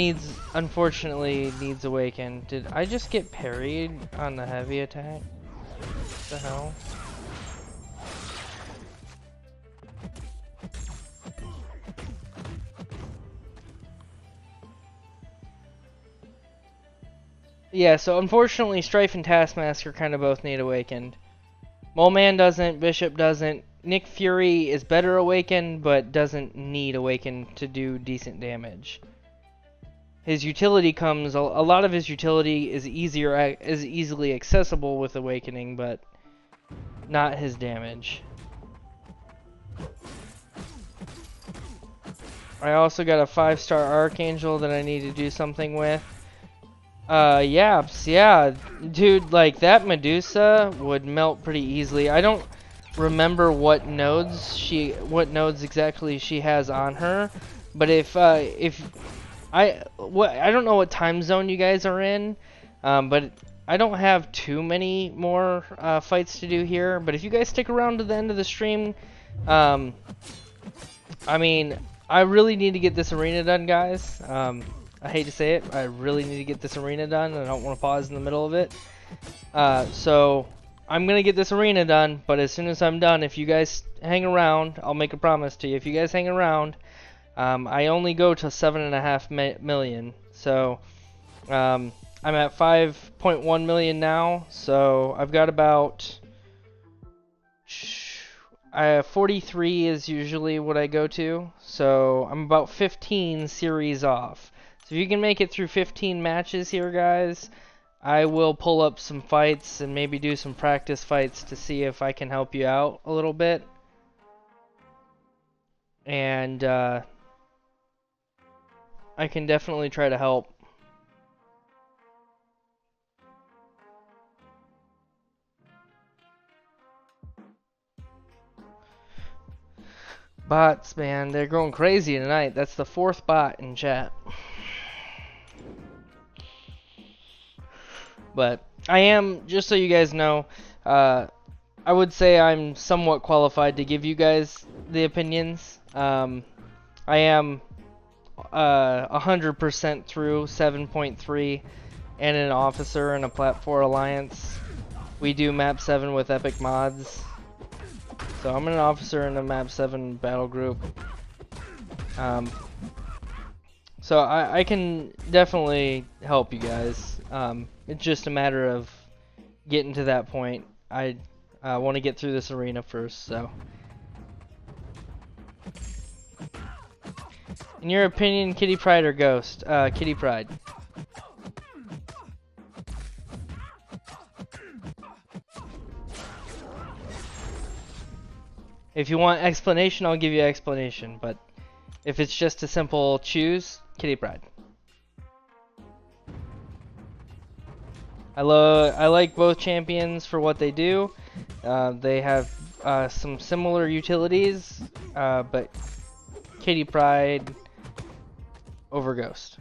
unfortunately needs awakened. Did I just get parried on the heavy attack? What the hell? Yeah, so unfortunately Strife and Taskmaster kind of both need awakened. Mole Man doesn't, Bishop doesn't. Nick Fury is better awakened, but doesn't need awakened to do decent damage. His utility comes, a lot of his utility is easily accessible with awakening, but not his damage. I also got a 5-star Archangel that I need to do something with. Yaps, yeah, dude, like that Medusa would melt pretty easily. I don't remember what nodes exactly she has on her, but if I don't know what time zone you guys are in, but I don't have too many more fights to do here. But if you guys stick around to the end of the stream, I mean, I really need to get this arena done, guys. I hate to say it, I really need to get this arena done, and I don't want to pause in the middle of it. So I'm gonna get this arena done, but as soon as I'm done, if you guys hang around, I'll make a promise to you. If you guys hang around, I only go to 7.5 million, so I'm at 5.1 million now. So I've got about 43 is usually what I go to, so I'm about 15 series off. So if you can make it through 15 matches here, guys, I will pull up some fights and maybe do some practice fights to see if I can help you out a little bit. And I can definitely try to help. Bots, man, they're going crazy tonight. That's the 4th bot in chat. But I am, just so you guys know, I would say I'm somewhat qualified to give you guys the opinions. I am 100% through 7.3 and an officer in a Plat 4 Alliance. We do map 7 with epic mods. So I'm an officer in a map 7 battle group. So I can definitely help you guys. It's just a matter of getting to that point. I want to get through this arena first, so. In your opinion, Kitty Pryde or Ghost? Kitty Pryde. If you want explanation, I'll give you explanation, but if it's just a simple choose, Kitty Pryde. I like both champions for what they do. They have some similar utilities, but Kitty Pryde over Ghost.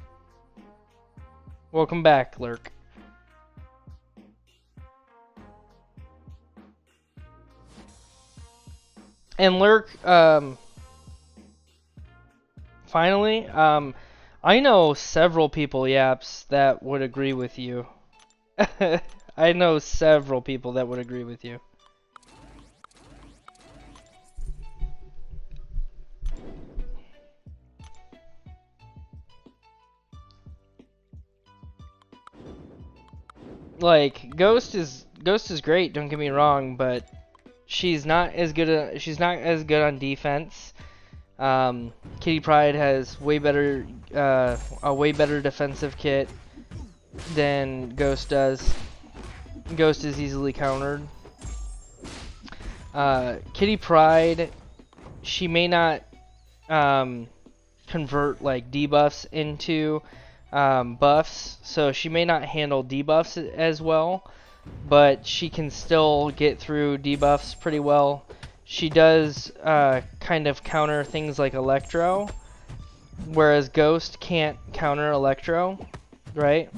Welcome back, Lurk. And Lurk, finally, I know several people, Yaps, that would agree with you. I know several people that would agree with you. Like Ghost is great, don't get me wrong, but she's not as good on defense. Kitty Pryde has way better a way better defensive kit than Ghost does. Ghost is easily countered. Kitty Pryde, she may not convert like debuffs into buffs, so she may not handle debuffs as well, but she can still get through debuffs pretty well. She does kind of counter things like Electro, whereas Ghost can't counter Electro, right?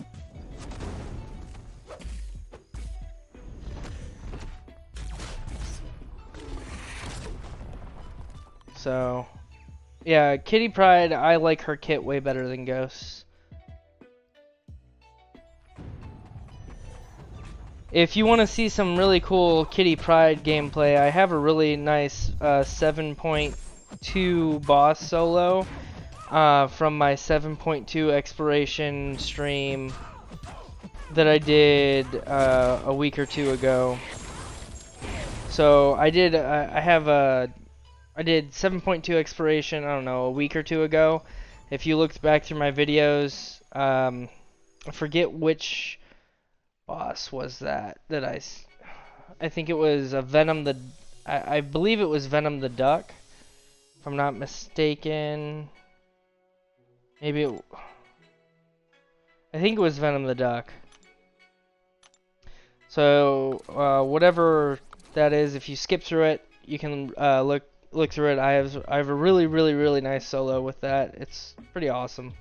So, yeah, Kitty Pryde, I like her kit way better than Ghost. If you want to see some really cool Kitty Pryde gameplay, I have a really nice 7.2 boss solo from my 7.2 exploration stream that I did a week or two ago. So I did I did 7.2 exploration, I don't know, a week or two ago. If you looked back through my videos, I forget which boss was that I think it was a Venom the I believe it was Venom the Duck, if I'm not mistaken. Maybe I think it was Venom the Duck. So whatever that is, if you skip through it, you can look through it. I have a really nice solo with that. It's pretty awesome.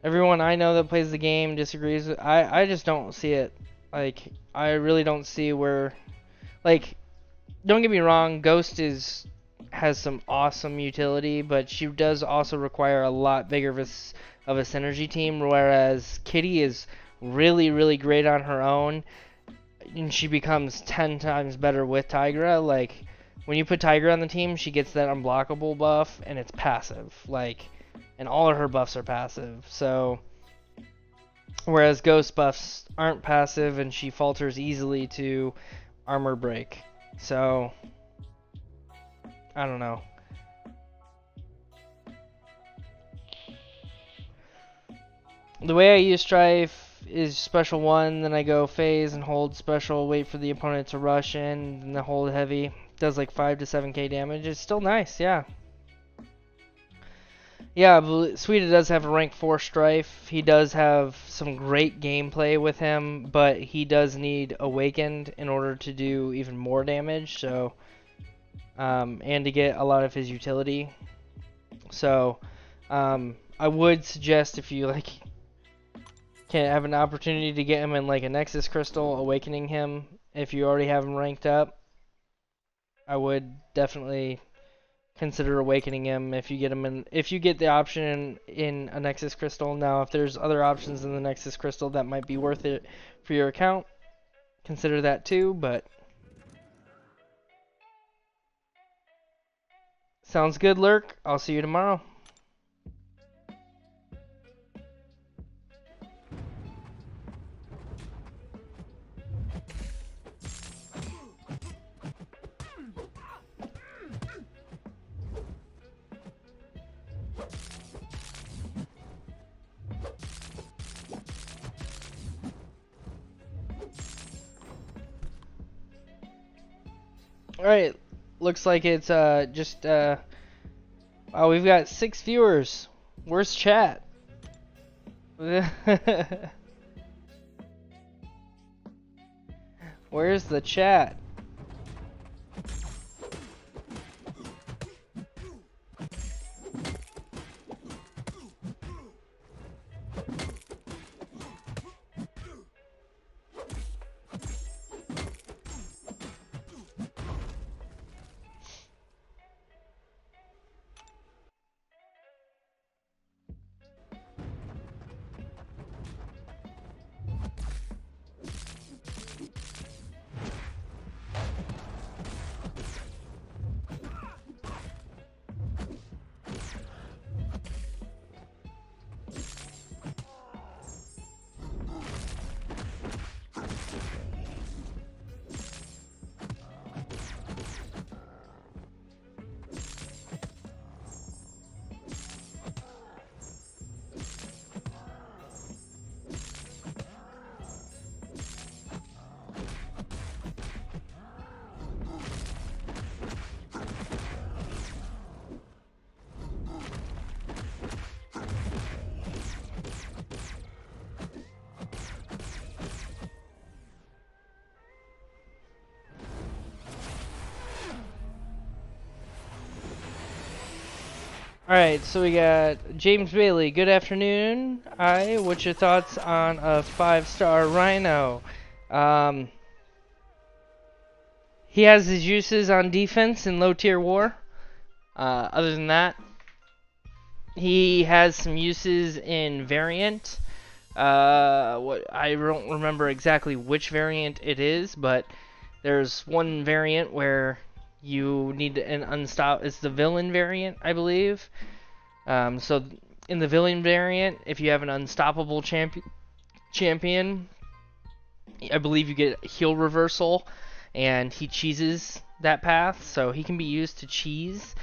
Everyone I know that plays the game disagrees. I just don't see it. Like, I really don't see where, like, don't get me wrong, Ghost has some awesome utility, but she does also require a lot bigger of a synergy team, whereas Kitty is really, really great on her own, and she becomes 10 times better with Tigra. Like, when you put Tigra on the team, she gets that unblockable buff, and it's passive. Like, and all of her buffs are passive. So, whereas Ghost buffs aren't passive, and she falters easily to armor break. So, I don't know. The way I use Strife is special 1, then I go phase and hold special, wait for the opponent to rush in, and then hold heavy. Does like 5 to 7k damage. It's still nice, yeah. Yeah, Suida does have a rank 4 Strife. He does have some great gameplay with him, but he does need Awakened in order to do even more damage, so and to get a lot of his utility. So I would suggest if you like can have an opportunity to get him in like a Nexus Crystal, awakening him if you already have him ranked up. I would definitely consider awakening him if you get him in, if you get the option in a Nexus Crystal. Now, if there's other options in the Nexus Crystal that might be worth it for your account, consider that too, but sounds good, Lurk. I'll see you tomorrow. Alright, looks like it's just oh, we've got 6 viewers. Where's chat? Where's the chat? Alright, so we got James Bailey. Good afternoon. Hi, what's your thoughts on a 5-star Rhino? He has his uses on defense in low tier war. Other than that, he has some uses in variant. What I don't remember exactly which variant it is, but there's one variant where you need an unstop. It's the villain variant, I believe. So in the villain variant, if you have an unstoppable champion, I believe you get heal reversal, and he cheeses that path, so he can be used to cheese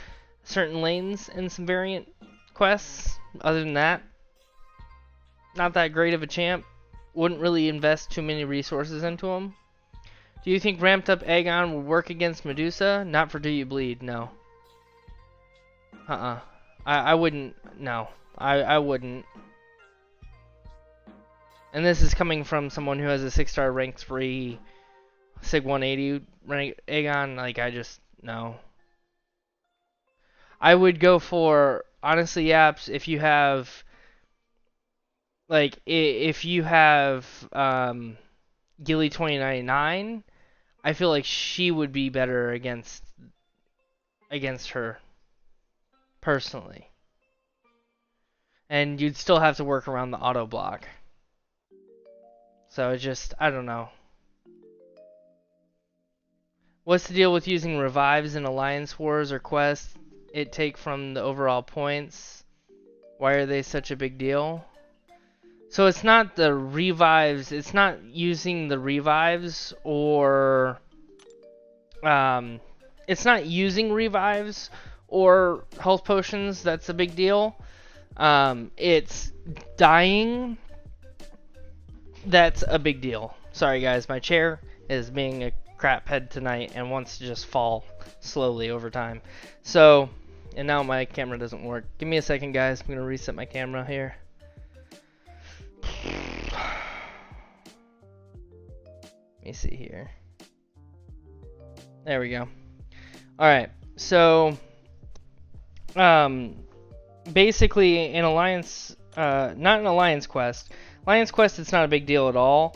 certain lanes in some variant quests. Other than that, not that great of a champ. Wouldn't really invest too many resources into him. Do you think ramped up Aegon would work against Medusa? Not for Do You Bleed, no. I wouldn't, no. I wouldn't. And this is coming from someone who has a 6-star rank 3 Sig 180 rank Aegon. Like, I just, no. I would go for, honestly, Yaps, if you have like if you have Gilly 2099, I feel like she would be better against her personally, and you'd still have to work around the auto block. So it just, I don't know. What's the deal with using revives in Alliance Wars or quests? It take from the overall points. Why are they such a big deal? So it's not the revives, it's not using the revives or it's not using revives or health potions that's a big deal. It's dying that's a big deal. Sorry guys, my chair is being a crap head tonight and wants to just fall slowly over time. So, and now my camera doesn't work. Give me a second guys, I'm gonna reset my camera here. Let me see here. There we go. Alright, so basically in Alliance, not an Alliance quest. Alliance quest, it's not a big deal at all,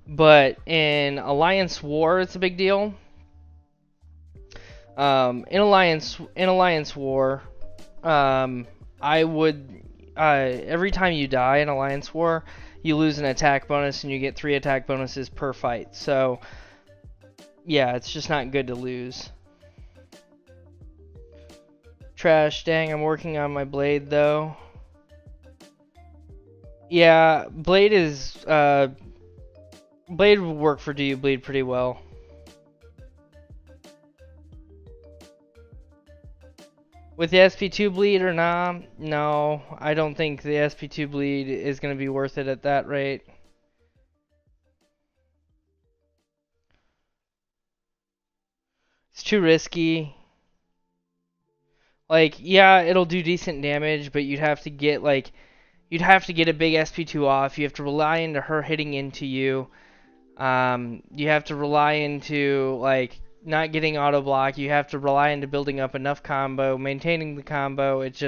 but in Alliance War, it's a big deal. In Alliance War, I would every time you die in Alliance War, you lose an attack bonus and you get 3 attack bonuses per fight. So yeah, it's just not good to lose. Trash, dang, I'm working on my blade though. Yeah, blade is blade will work for Do You Bleed pretty well. With the SP2 bleed or nah? No, I don't think the SP2 bleed is going to be worth it at that rate. It's too risky. Like, yeah, it'll do decent damage, but you'd have to get a big SP2 off. You have to rely into her hitting into you. You have to rely into like not getting auto block. You have to rely into building up enough combo, maintaining the combo. It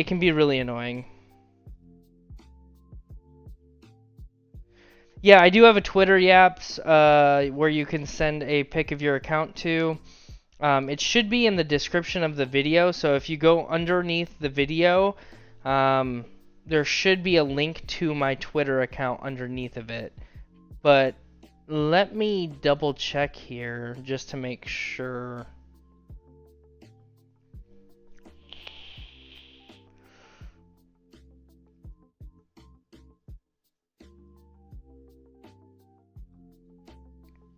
can be really annoying. Yeah, I do have a Twitter Yaps where you can send a pic of your account to. It should be in the description of the video, so if you go underneath the video, there should be a link to my Twitter account underneath of it. But let me double check here just to make sure.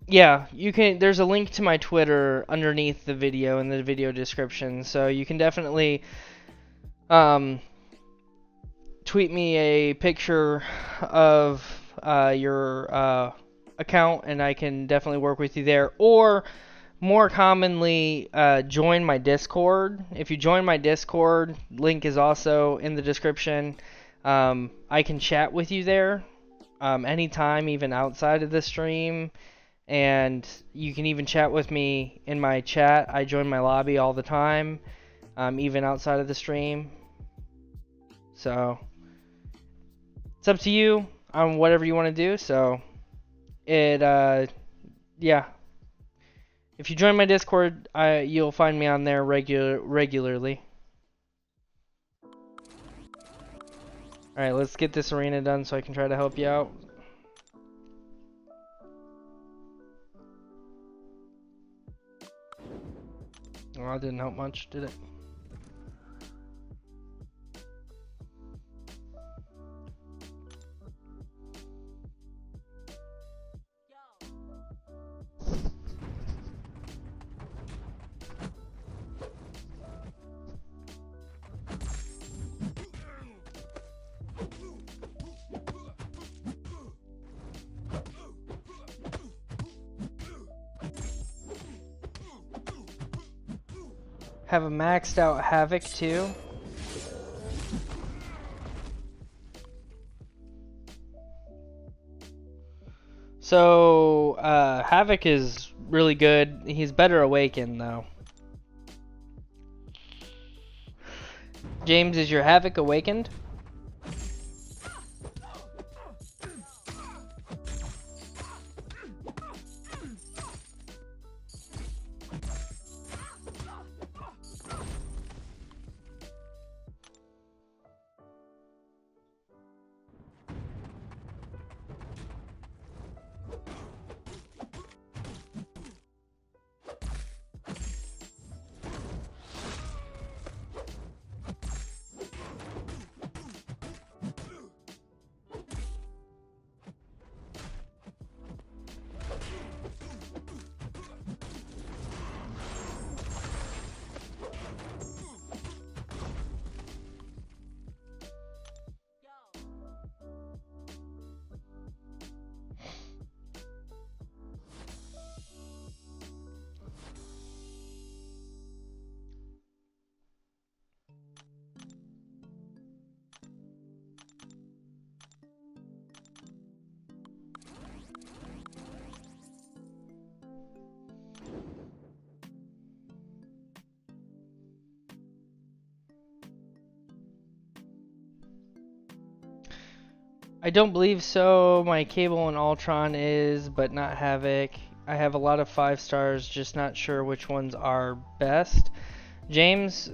Yeah, you can. There's a link to my Twitter underneath the video in the video description, so you can definitely tweet me a picture of your account, and I can definitely work with you there. Or more commonly, join my Discord. If you join my Discord, link is also in the description. I can chat with you there anytime, even outside of the stream. And you can even chat with me in my chat. I join my lobby all the time, even outside of the stream. So it's up to you on whatever you want to do. So yeah. If you join my Discord, you'll find me on there regularly. Alright, let's get this arena done so I can try to help you out. Well, that didn't help much, did it? Have a maxed out Havoc too. So Havoc is really good. He's better awakened though. James, is your Havoc awakened? I don't believe so. My Cable and Ultron is, but not Havoc. I have a lot of 5 stars, just not sure which ones are best. James,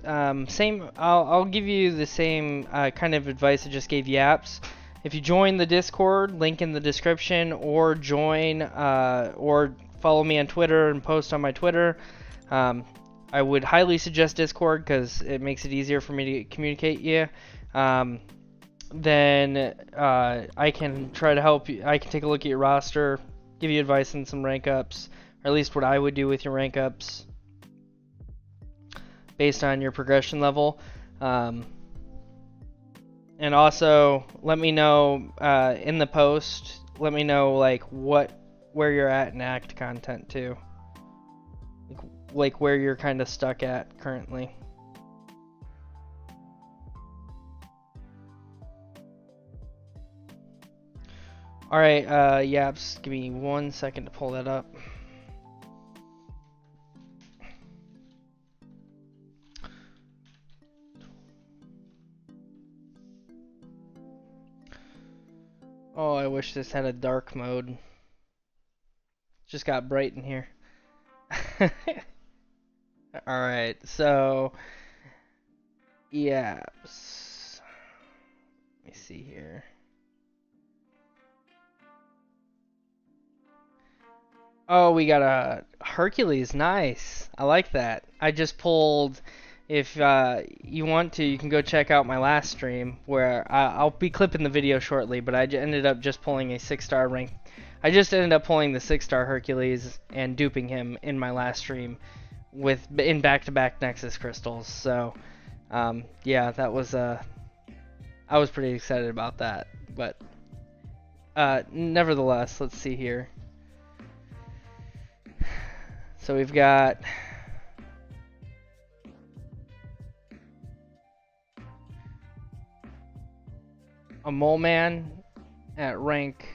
same. I'll give you the same kind of advice I just gave Yaps. If you join the Discord, link in the description, or join or follow me on Twitter and post on my Twitter. I would highly suggest Discord because it makes it easier for me to communicate you. Then I can try to help you. I can take a look at your roster, give you advice on some rank ups, or at least what I would do with your rank ups based on your progression level. And also let me know in the post. Let me know like where you're at in Act content too, like where you're kind of stuck at currently. Alright, Yaps, give me 1 second to pull that up. Oh, I wish this had a dark mode. Just got bright in here. Alright, so Yaps. Let me see here. Oh, we got a Hercules. Nice. I like that. I just pulled. If you want to, you can go check out my last stream where I'll be clipping the video shortly. But I ended up just pulling a 6-star rank. I just ended up pulling the 6-star Hercules and duping him in my last stream in back-to-back Nexus crystals. So yeah, that was I was pretty excited about that. But nevertheless, let's see here. So we've got a Mole Man at rank.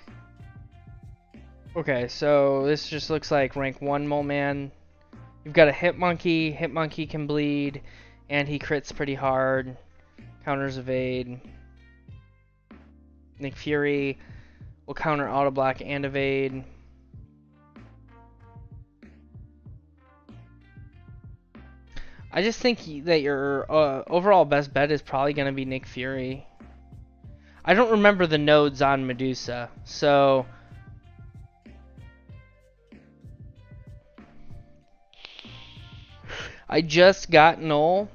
Okay, so this just looks like rank 1 Mole Man. You've got a Hit Monkey. Hit Monkey can bleed, and he crits pretty hard. Counters evade. Nick Fury will counter auto block and evade. I just think that your overall best bet is probably going to be Nick Fury. I don't remember the nodes on Medusa, so I just got Null,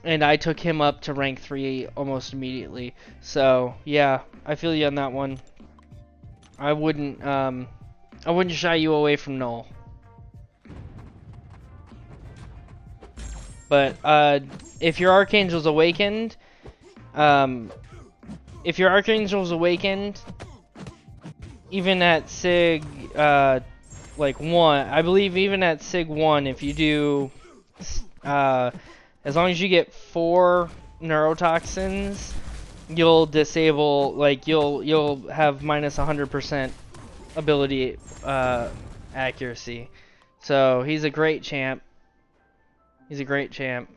and I took him up to rank 3 almost immediately. So yeah, I feel you on that one. I wouldn't shy you away from Null. But if your Archangel's awakened, even at Sig like 1, I believe even at Sig 1, if you do as long as you get 4 neurotoxins, you'll disable, like you'll have minus 100% ability accuracy. So he's a great champ. He's a great champ.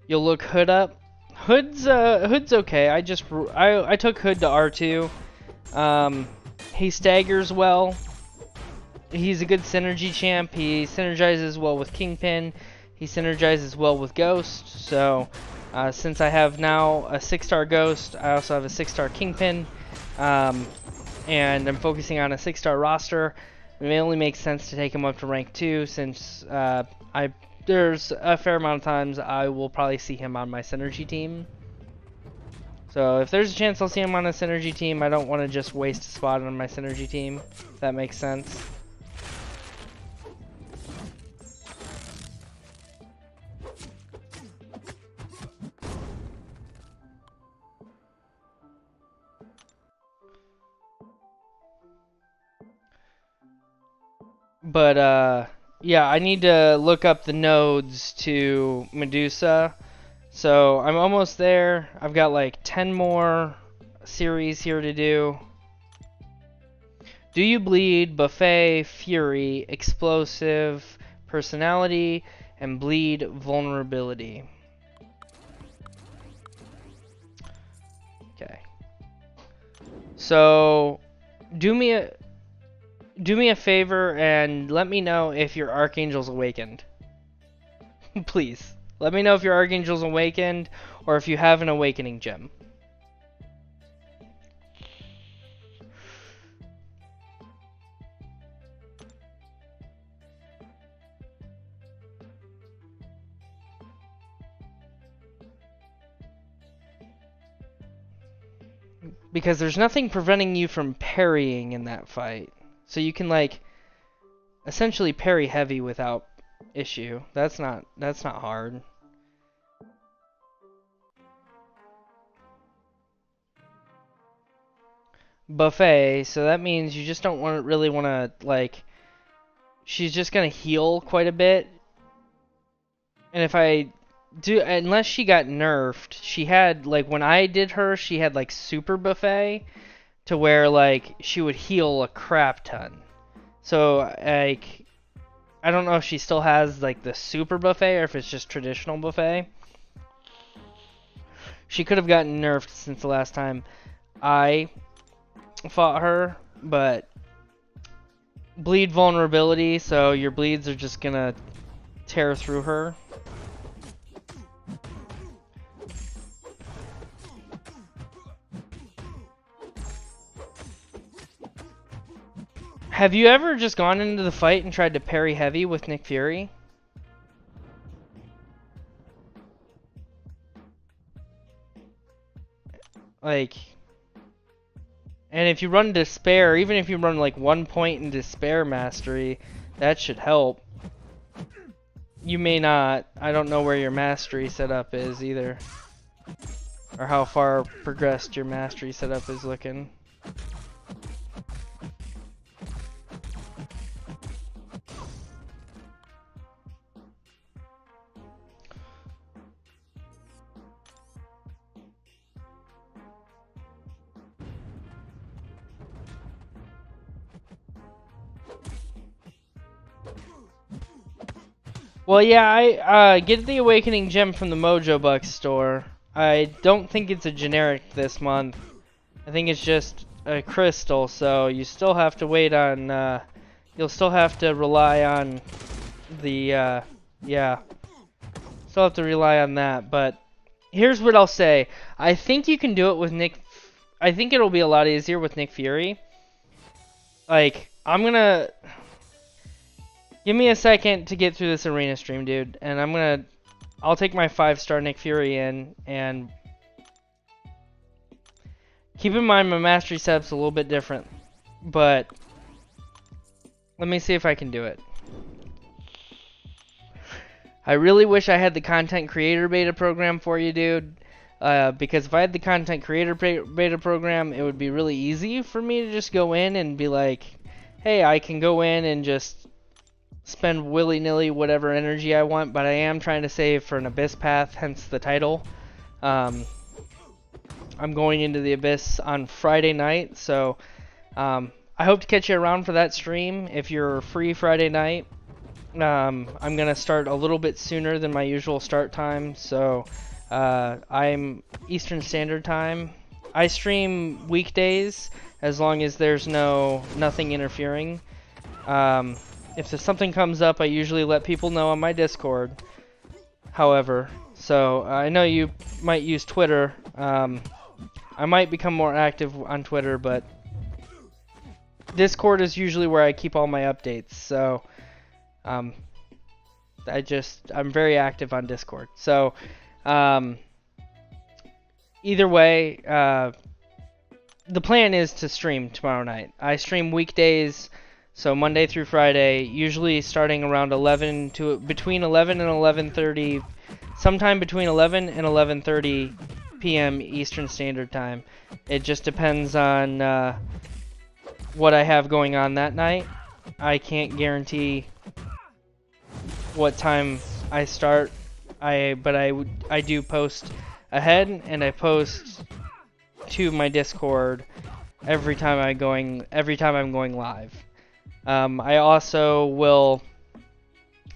You'll look Hood up. Hood's okay. I took Hood to R2. He staggers well. He's a good synergy champ. He synergizes well with Kingpin. He synergizes well with Ghost. So since I have now a 6-star Ghost, I also have a 6-star Kingpin. And I'm focusing on a 6-star roster. It may only make sense to take him up to rank 2 since there's a fair amount of times I will probably see him on my synergy team. So if there's a chance I'll see him on a synergy team, I don't want to just waste a spot on my synergy team, if that makes sense. But yeah, I need to look up the nodes to Medusa. So I'm almost there. I've got like 10 more series here to do. Do you bleed, buffet, fury, explosive, personality, and bleed vulnerability? Okay. So do me a favor and let me know if your Archangel's awakened. Please. Let me know if your Archangel's awakened or if you have an awakening gem. Because there's nothing preventing you from parrying in that fight. So you can like essentially parry heavy without issue. That's not hard. Buffet, so that means you just don't really want to like she's just going to heal quite a bit. And if I do, unless she got nerfed, she had like when I did her, she had like super buffet to where like she would heal a crap ton. So like I don't know if she still has like the super buffet or if it's just traditional buffet. She could have gotten nerfed since the last time I fought her, but bleed vulnerability, so your bleeds are just gonna tear through her. Have you ever just gone into the fight and tried to parry heavy with Nick Fury? Like, and if you run Despair, even if you run like 1 point in Despair Mastery, that should help. You may not. I don't know where your Mastery setup is either. Or how far progressed your Mastery setup is looking. Well, yeah, I get the Awakening Gem from the Mojo Bucks store. I don't think it's a generic this month. I think it's just a crystal, so you still have to wait on, you'll still have to rely on the, yeah. Still have to rely on that, but here's what I'll say. I think you can do it with I think it'll be a lot easier with Nick Fury. Like, give me a second to get through this arena stream, dude, and I'll take my 5-star Nick Fury in, and keep in mind my mastery setup's a little bit different, but let me see if I can do it. I really wish I had the content creator beta program for you, dude, because if I had the content creator beta program, it would be really easy for me to just go in and be like, hey, I can go in and just spend willy-nilly whatever energy I want, but I am trying to save for an Abyss path, hence the title. I'm going into the Abyss on Friday night, so I hope to catch you around for that stream if you're free Friday night. I'm gonna start a little bit sooner than my usual start time, so I'm Eastern Standard Time. I stream weekdays as long as there's nothing interfering. If something comes up, I usually let people know on my Discord. However, so I know you might use Twitter. I might become more active on Twitter, but Discord is usually where I keep all my updates. So I'm very active on Discord. So either way, the plan is to stream tomorrow night. I stream weekdays, so Monday through Friday, usually starting around between 11 and 11:30, sometime between 11 and 11:30 p.m. Eastern Standard Time. It just depends on what I have going on that night. I can't guarantee what time I start. But I do post ahead, and I post to my Discord every time I'm going live. I also will.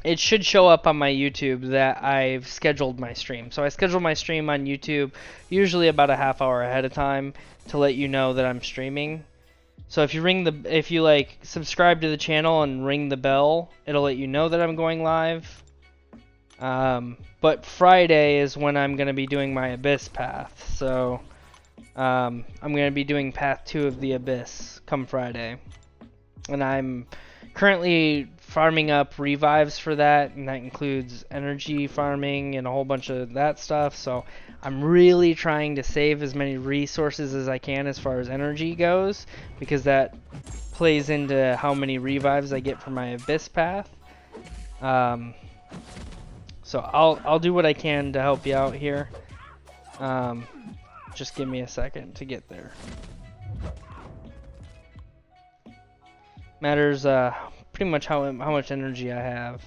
It should show up on my YouTube that I've scheduled my stream. So I schedule my stream on YouTube usually about a half hour ahead of time to let you know that I'm streaming. So if you like subscribe to the channel and ring the bell, it'll let you know that I'm going live. But Friday is when I'm gonna be doing my Abyss path. So I'm gonna be doing Path 2 of the Abyss come Friday, and I'm currently farming up revives for that, and that includes energy farming and a whole bunch of that stuff. So I'm really trying to save as many resources as I can as far as energy goes, because that plays into how many revives I get for my Abyss path. So I'll do what I can to help you out here. Just give me a second to get there. Matters pretty much how much energy I have.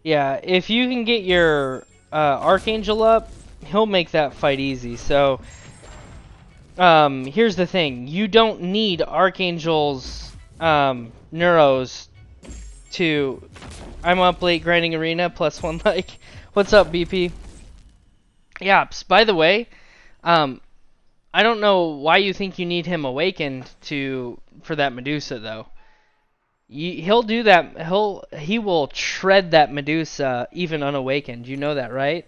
Yeah, if you can get your Archangel up, he'll make that fight easy. So here's the thing: you don't need Archangel's Neuros to. I'm up late grinding arena +1 like. What's up, BP? Yaps. By the way, I don't know why you think you need him awakened for that Medusa though. He'll do that. He will shred that Medusa even unawakened. You know that, right?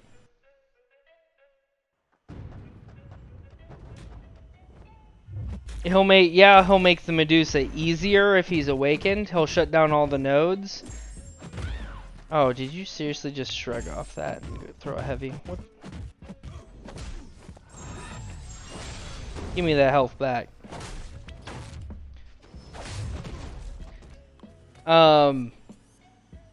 He'll make the Medusa easier if he's awakened. He'll shut down all the nodes. Oh, did you seriously just shrug off that and throw a heavy? What? Give me that health back.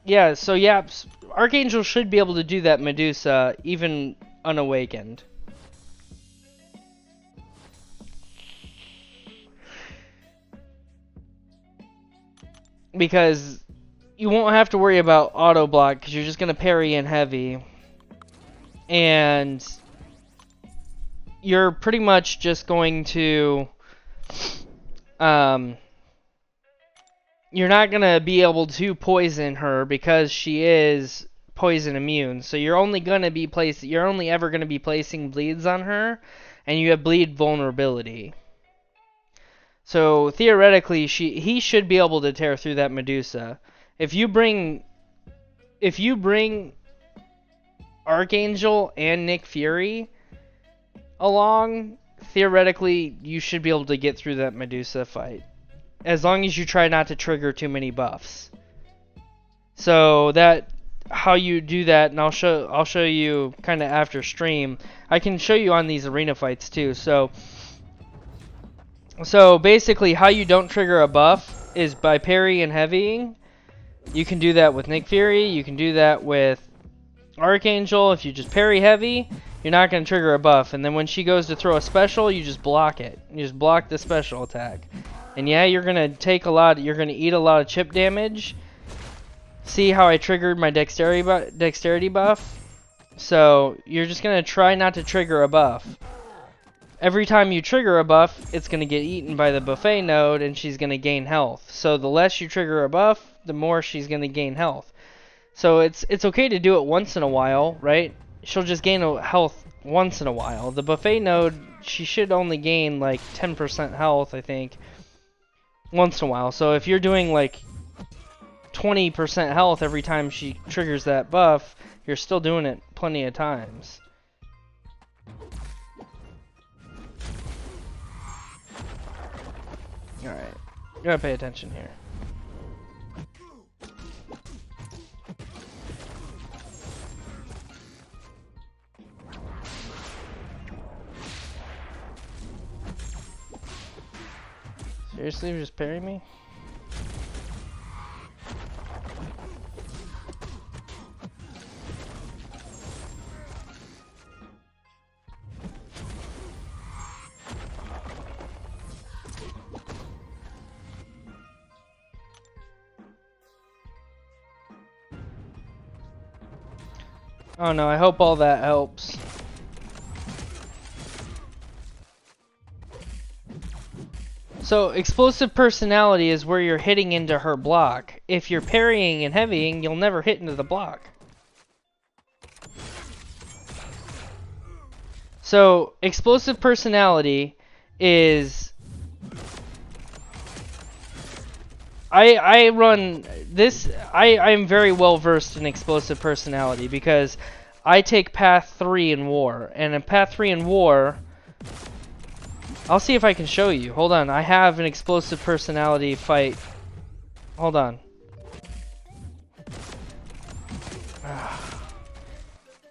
Yeah, so Yaps, Archangel should be able to do that Medusa even unawakened. Because you won't have to worry about auto block because you're just going to parry in heavy. And you're pretty much just going to you're not going to be able to poison her because she is poison immune. So you're only ever going to be placing bleeds on her, and you have bleed vulnerability. So theoretically, he should be able to tear through that Medusa. If you bring Archangel and Nick Fury along, theoretically you should be able to get through that Medusa fight, as long as you try not to trigger too many buffs. So how you do that, and I'll show you kind of after stream. I can show you on these arena fights too. So basically, how you don't trigger a buff is by parry and heavying. You can do that with Nick Fury. You can do that with Archangel. If you just parry heavy, you're not going to trigger a buff. And then when she goes to throw a special, you just block it. You just block the special attack. And yeah, you're going to eat a lot of chip damage. See how I triggered my dexterity buff? So you're just going to try not to trigger a buff. Every time you trigger a buff, it's going to get eaten by the buffet node and she's going to gain health. So the less you trigger a buff, the more she's going to gain health. So it's okay to do it once in a while, right? She'll just gain a health once in a while. The buffet node, she should only gain like 10% health, I think, once in a while. So if you're doing like 20% health every time she triggers that buff, you're still doing it plenty of times. Alright, you gotta pay attention here. Seriously, you're just parrying me? Oh no, I hope all that helps. So, explosive personality is where you're hitting into her block. If you're parrying and heavying, you'll never hit into the block. So, explosive personality is... I run this... I'm very well versed in explosive personality because I take Path 3 in War. And in Path 3 in War... I'll see if I can show you. Hold on, I have an explosive personality fight. Hold on.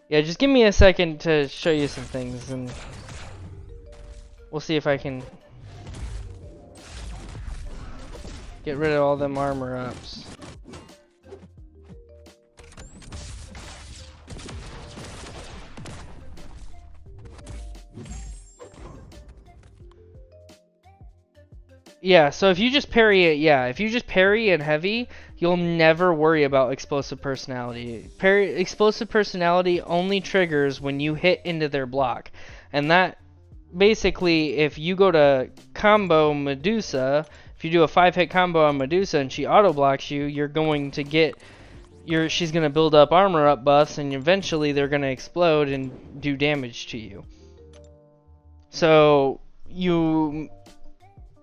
Yeah, just give me a second to show you some things, and we'll see if I can get rid of all them armor ups. Yeah, so if you just parry it, if you just parry and heavy, you'll never worry about explosive personality. Explosive personality only triggers when you hit into their block. And that, basically, if you go to combo Medusa, if you do a 5-hit combo on Medusa and she auto-blocks you, you're going to get, she's going to build up armor up buffs, and eventually they're going to explode and do damage to you. So,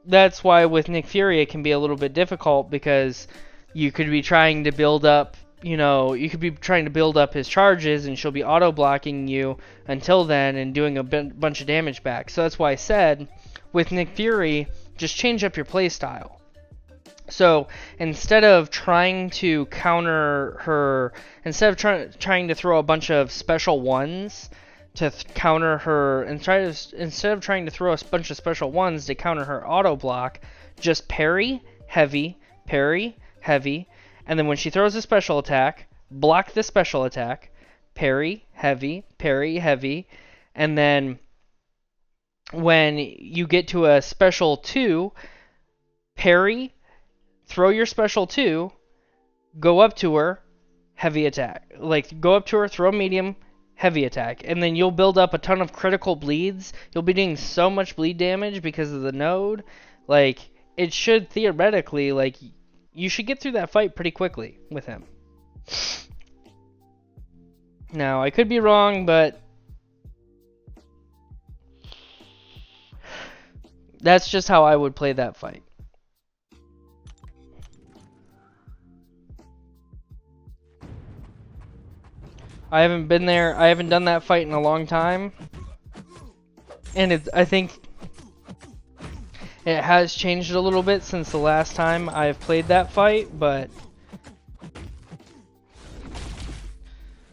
that's why with Nick Fury it can be a little bit difficult, because you could be trying to build up, you could be trying to build up his charges and she'll be auto-blocking you until then and doing a bunch of damage back. So that's why I said, with Nick Fury, just change up your playstyle. So instead of trying to counter her, instead of trying to throw a bunch of special ones to counter her, instead of trying to throw a bunch of special ones to counter her auto block, just parry, heavy, and then when she throws a special attack, block the special attack, parry, heavy, and then when you get to a special 2, parry, throw your special 2, go up to her, heavy attack. Like, go up to her, throw medium, heavy attack, and then you'll build up a ton of critical bleeds. You'll be doing so much bleed damage because of the node. Like, it should theoretically, like, you should get through that fight pretty quickly with him. Now, I could be wrong, but that's just how I would play that fight. I haven't been there. I haven't done that fight in a long time. And I think it has changed a little bit since the last time I've played that fight, but...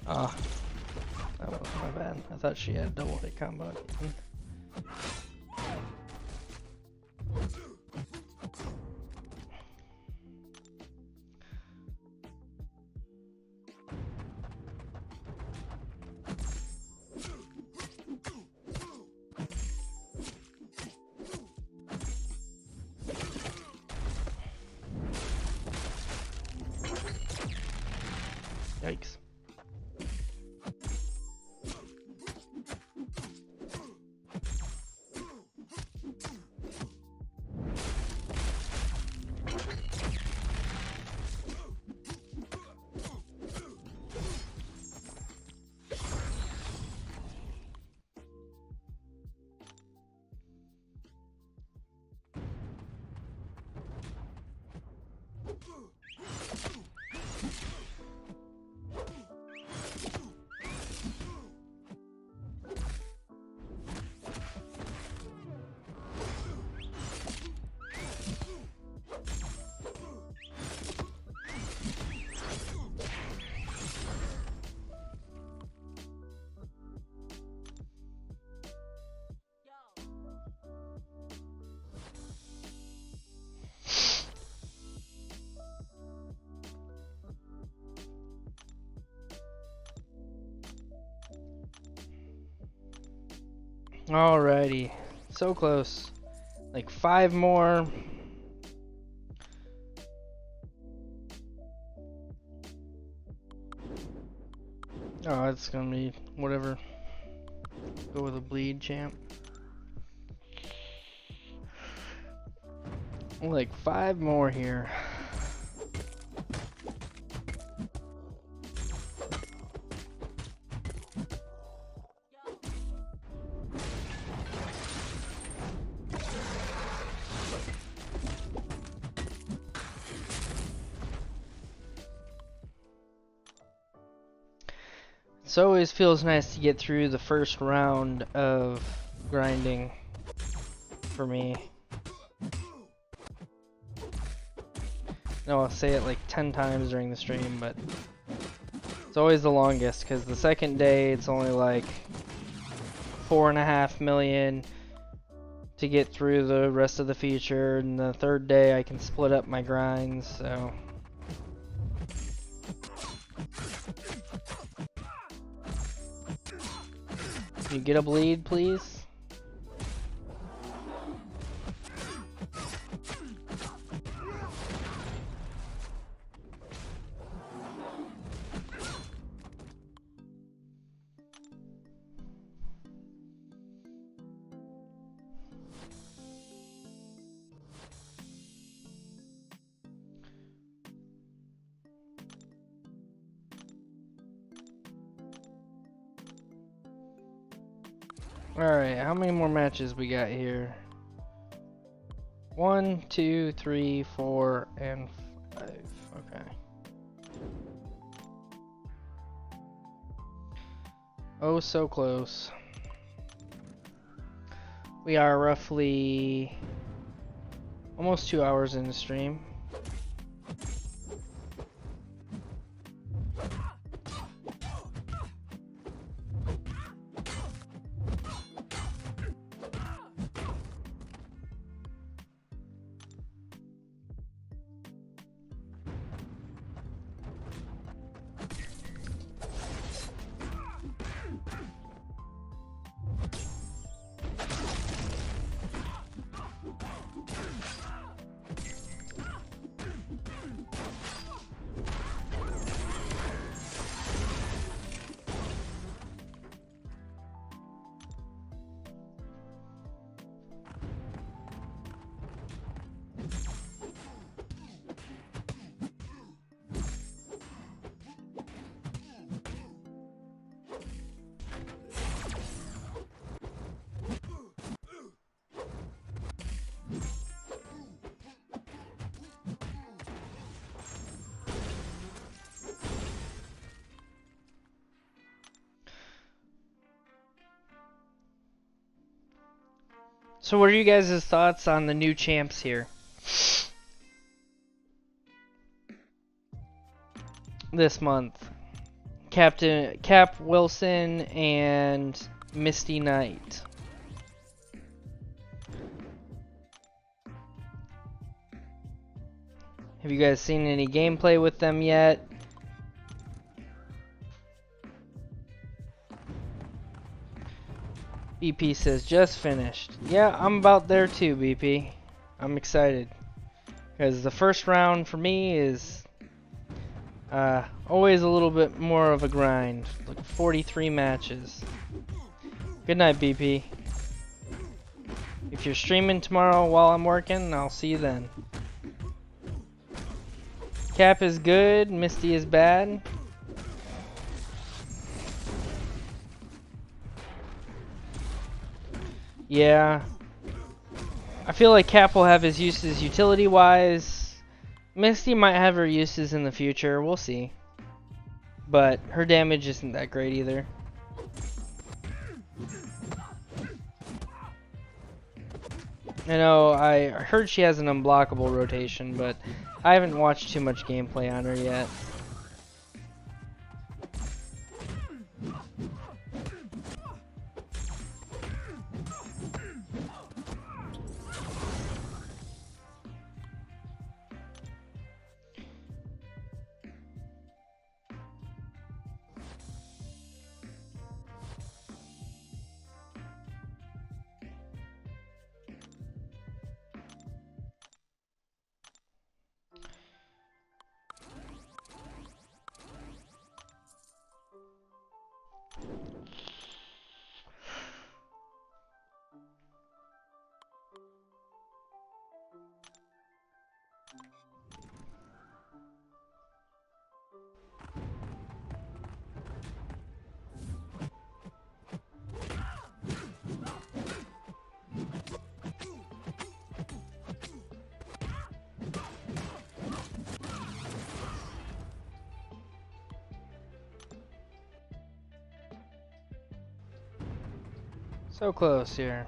Oh, that was my bad. I thought she had double hit combo. Yikes. Alrighty. So close. Like 5 more. Oh, it's gonna be whatever. Go with a bleed, champ. Like 5 more here. It always feels nice to get through the first round of grinding for me. No, I'll say it like 10 times during the stream, but it's always the longest because the second day it's only like 4.5 million to get through the rest of the feature, and the third day I can split up my grinds, so. Can you get a bleed, please? Alright, how many more matches we got here? 1, 2, 3, 4, and 5. Okay. Oh, so close. We are roughly almost 2 hours in the stream. So what are you guys' thoughts on the new champs here? This month. Cap Wilson and Misty Knight. Have you guys seen any gameplay with them yet? BP says just finished. Yeah, I'm about there too, BP. I'm excited. Because the first round for me is always a little bit more of a grind. Like 43 matches. Good night, BP. If you're streaming tomorrow while I'm working, I'll see you then. Cap is good, Misty is bad. Yeah. I feel like Cap will have his uses utility-wise. Misty might have her uses in the future, we'll see. But her damage isn't that great either. I know, I heard she has an unblockable rotation, but I haven't watched too much gameplay on her yet. So close here.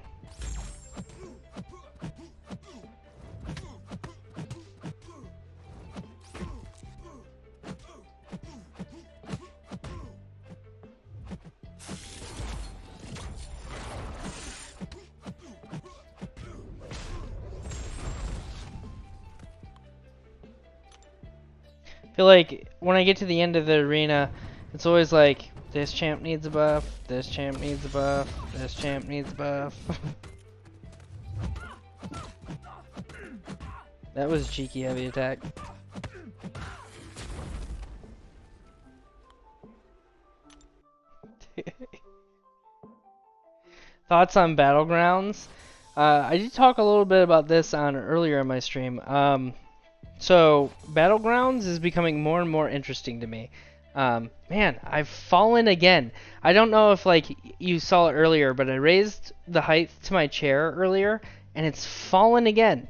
I feel like when I get to the end of the arena, it's always like, this champ needs a buff, this champ needs a buff, this champ needs a buff. That was a cheeky heavy attack. Thoughts on Battlegrounds? I did talk a little bit about this on earlier in my stream. So Battlegrounds is becoming more and more interesting to me. Man, I've fallen again. I don't know if like you saw it earlier, but I raised the height to my chair earlier, and it's fallen again.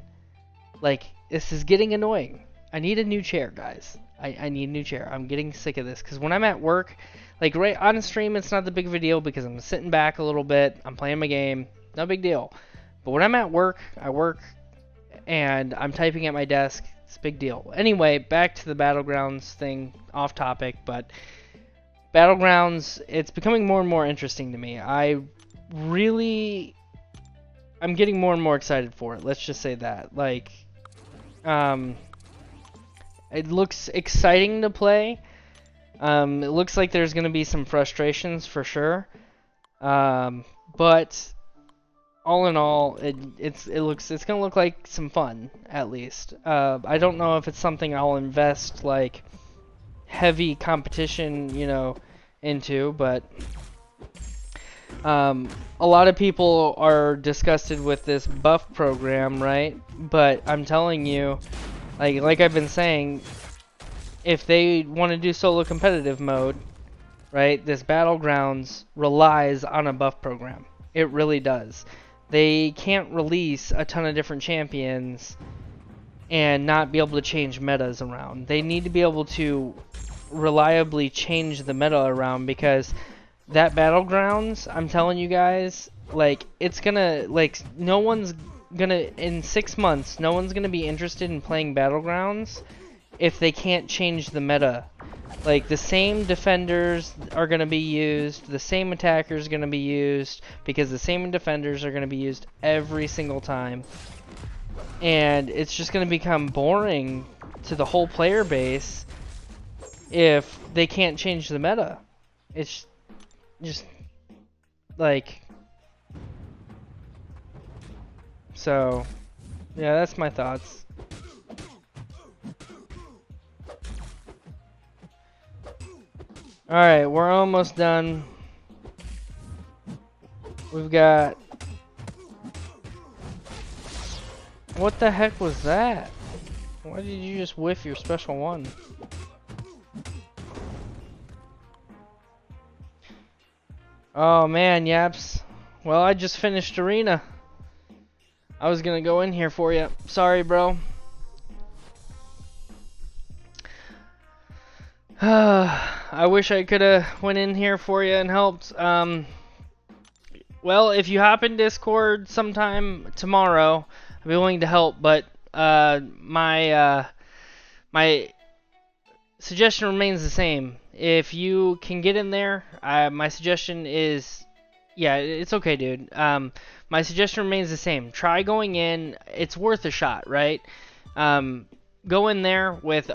Like, this is getting annoying. I need a new chair, guys. I need a new chair. I'm getting sick of this, because when I'm at work, like right on stream, it's not the big of a deal because I'm sitting back a little bit, I'm playing my game, no big deal. But when I'm at work, I work, and I'm typing at my desk, it's a big deal. Anyway, back to the Battlegrounds thing, off topic, but Battlegrounds, it's becoming more and more interesting to me. I'm getting more and more excited for it, let's just say that. Like, it looks exciting to play. It looks like there's going to be some frustrations for sure. But all in all, it's going to look like some fun, at least. I don't know if it's something I'll invest like heavy competition, you know, into, but a lot of people are disgusted with this buff program, right? But I'm telling you, like I've been saying, if they want to do solo competitive mode, right, this Battlegrounds relies on a buff program. It really does. They can't release a ton of different champions and not be able to change metas around. They need to be able to reliably change the meta around, because that Battlegrounds, I'm telling you guys, like, it's gonna, like, no one's gonna, in 6 months, no one's gonna be interested in playing Battlegrounds if they can't change the meta. Like, the same defenders are gonna be used, the same attackers are gonna be used, because the same defenders are gonna be used every single time. And it's just gonna become boring to the whole player base if they can't change the meta. It's just like, so yeah, that's my thoughts. Alright, we're almost done. We've got, what the heck was that? Why did you just whiff your special one? Oh man, Yaps. Well, I just finished arena. I was gonna go in here for you. Sorry, bro. I wish I could have went in here for you and helped. Well, if you hop in Discord sometime tomorrow, I'll be willing to help. But my suggestion remains the same. If you can get in there, my suggestion is, yeah, it's okay, dude. My suggestion remains the same. Try going in. It's worth a shot, right? Go in there with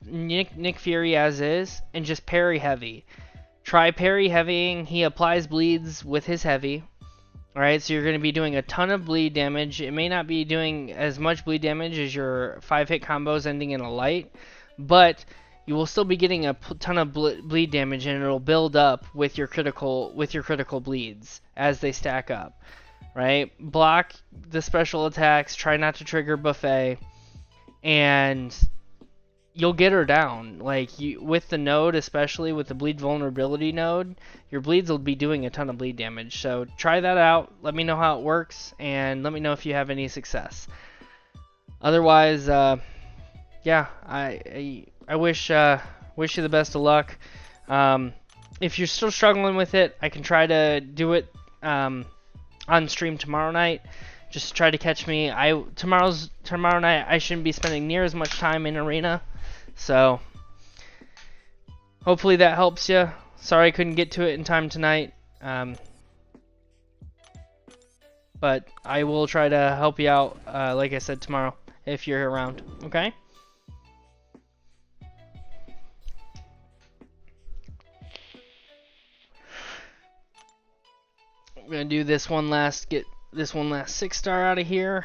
Nick Fury as is, and just parry heavy. Try parry heavying. He applies bleeds with his heavy. Alright, so you're going to be doing a ton of bleed damage. It may not be doing as much bleed damage as your 5-hit combos ending in a light, but you will still be getting a ton of bleed damage, and it'll build up with your critical bleeds as they stack up. Right? Block the special attacks. Try not to trigger buffet. And you'll get her down. Like, with the node, especially with the bleed vulnerability node, your bleeds will be doing a ton of bleed damage. So try that out. Let me know how it works, and let me know if you have any success. Otherwise, yeah, I wish you the best of luck. If you're still struggling with it, I can try to do it on stream tomorrow night. Just try to catch me. Tomorrow night I shouldn't be spending near as much time in arena, so hopefully that helps you. Sorry I couldn't get to it in time tonight, but I will try to help you out, like I said, tomorrow if you're around. Okay. I'm gonna do this one last, get this one last 6-star out of here.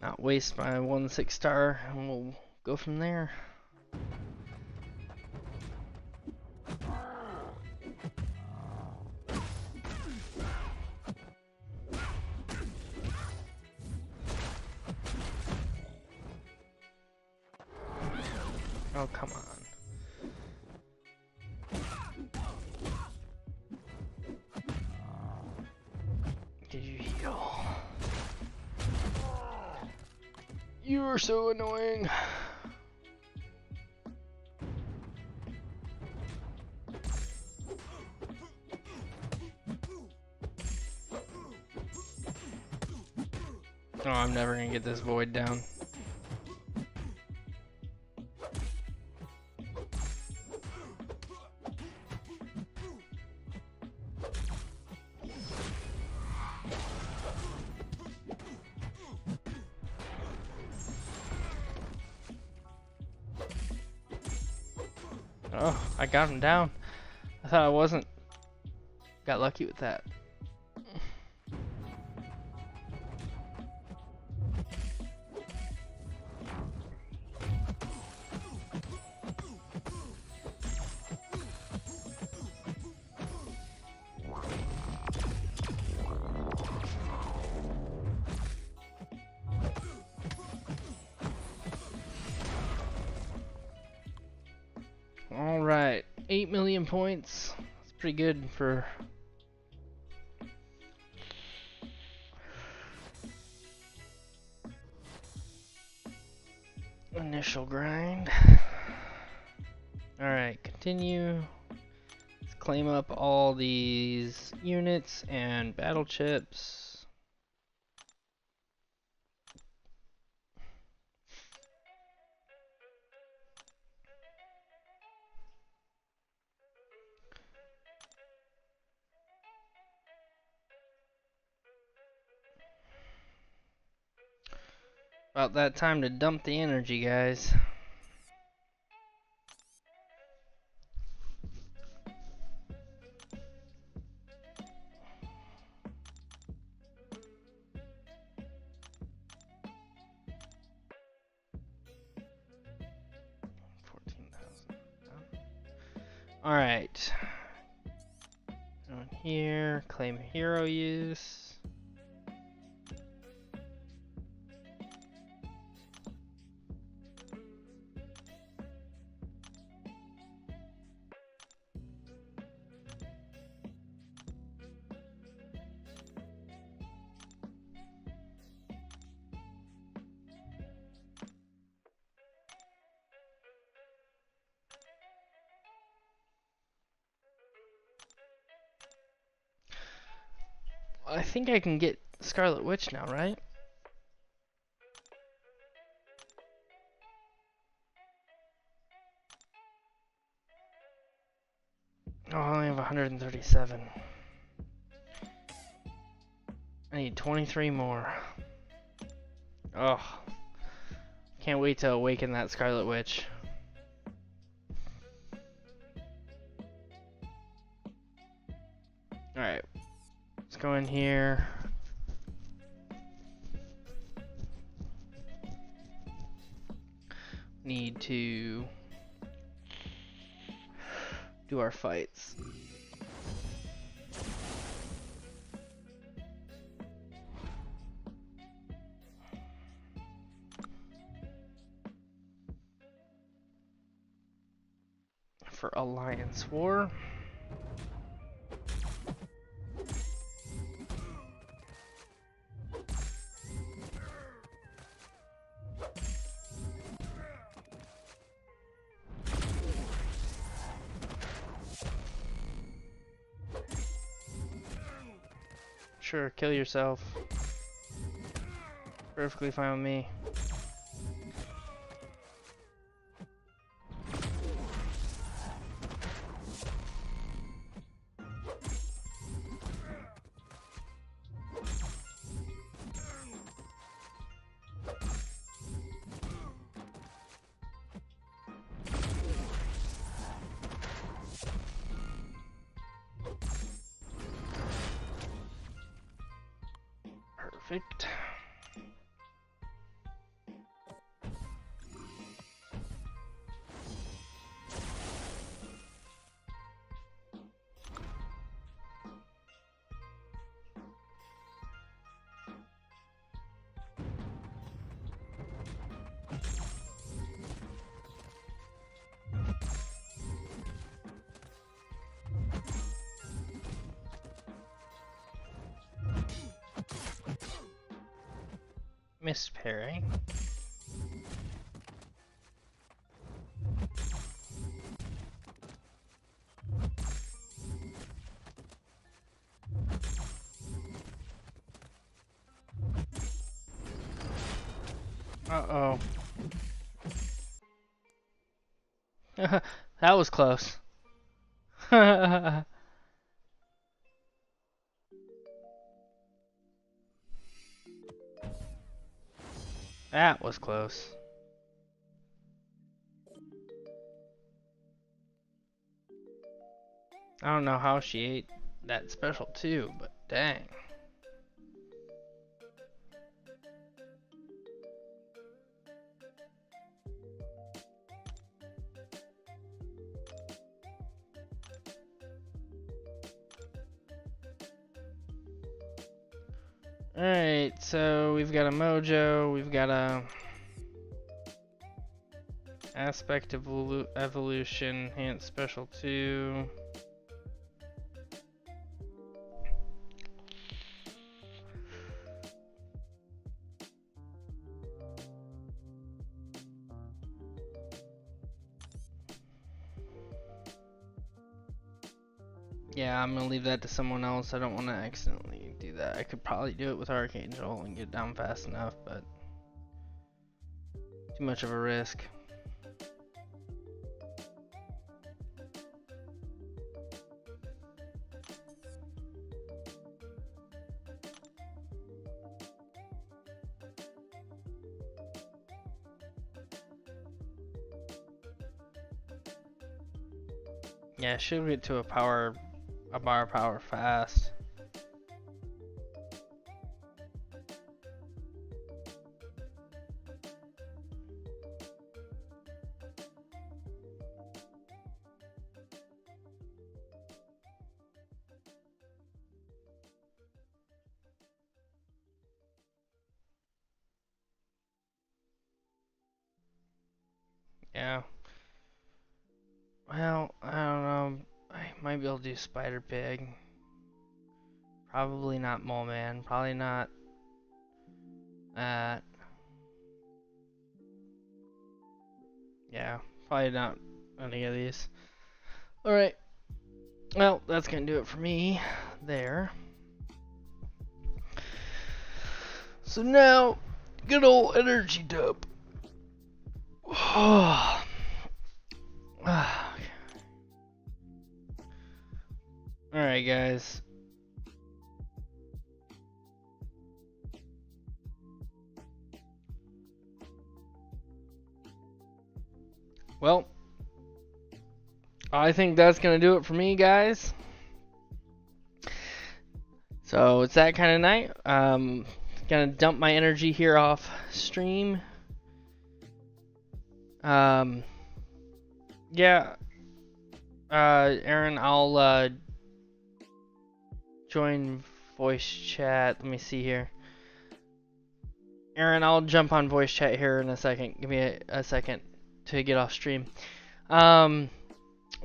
Not waste my 1 6-star, and we'll go from there. Oh, come on. Did you heal? You are so annoying. Oh, I'm never gonna get this void down. Oh, I got him down. I thought I wasn't. Got lucky with that. Alright, 8 million points. That's pretty good for... initial grind. Alright, continue. Let's claim up all these units and battle chips. About that time to dump the energy, guys. Alright. On here, claim hero use. I think I can get Scarlet Witch now, right? Oh, I only have 137. I need 23 more. Oh, can't wait to awaken that Scarlet Witch. Alright, let's go in here. Need to do our fights. For Alliance War. Sure, kill yourself. Perfectly fine with me. Perfect. Miss Perry. Uh-oh. That was close. That was close. I don't know how she ate that special too, but dang. Alright, so we've got a mojo, we've got a aspect of evolution, enhanced special 2. Yeah, I'm gonna leave that to someone else. I don't want to accidentally do that. I could probably do it with Archangel and get it down fast enough, but too much of a risk. Yeah, should get to a bar power fast. Yeah. Well, I don't know. I might be able to do Spider Pig. Probably not Mole Man. Probably not that. Yeah, probably not any of these. Alright. Well, that's gonna do it for me there. So now, good old energy dub. Alright, guys. Well, I think that's gonna do it for me, guys. So it's that kind of night. Gonna dump my energy here off stream. Yeah. Aaron, I'll join voice chat. Let me see here. Aaron, I'll jump on voice chat here in a second. Give me a second to get off stream.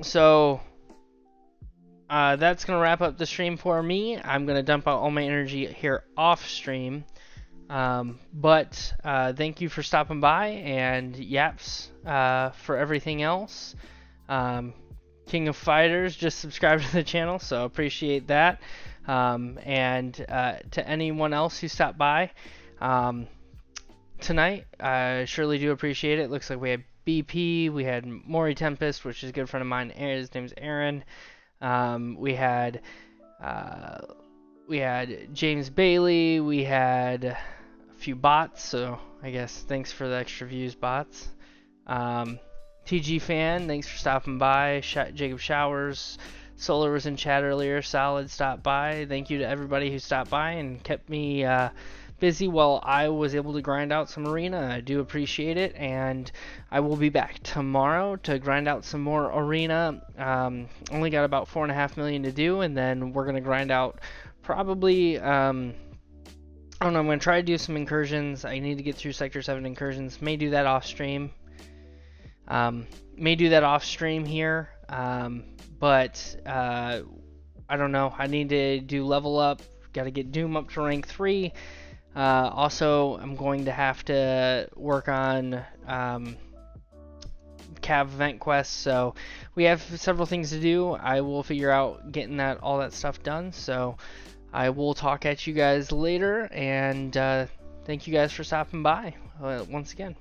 So that's gonna wrap up the stream for me. I'm gonna dump out all my energy here off stream. But thank you for stopping by, and yaps for everything else. King of Fighters just subscribed to the channel, so appreciate that. And to anyone else who stopped by tonight, I surely do appreciate it. Looks like we had BP, we had Maury Tempest, which is a good friend of mine. His name's Aaron. We had James Bailey. We had a few bots, so I guess thanks for the extra views, bots. TG Fan, thanks for stopping by. Jacob Showers, Solar was in chat earlier. Solid stopped by. Thank you to everybody who stopped by and kept me busy while I was able to grind out some arena. I do appreciate it, and I will be back tomorrow to grind out some more arena. Only got about 4.5 million to do, and then we're gonna grind out probably. I don't know. I'm gonna try to do some incursions. I need to get through Sector 7 incursions. May do that off stream. Here. But I don't know. I need to do level up. Got to get Doom up to rank 3. Also, I'm going to have to work on Cav event quests. So we have several things to do. I will figure out getting all that stuff done. So I will talk at you guys later. And thank you guys for stopping by once again.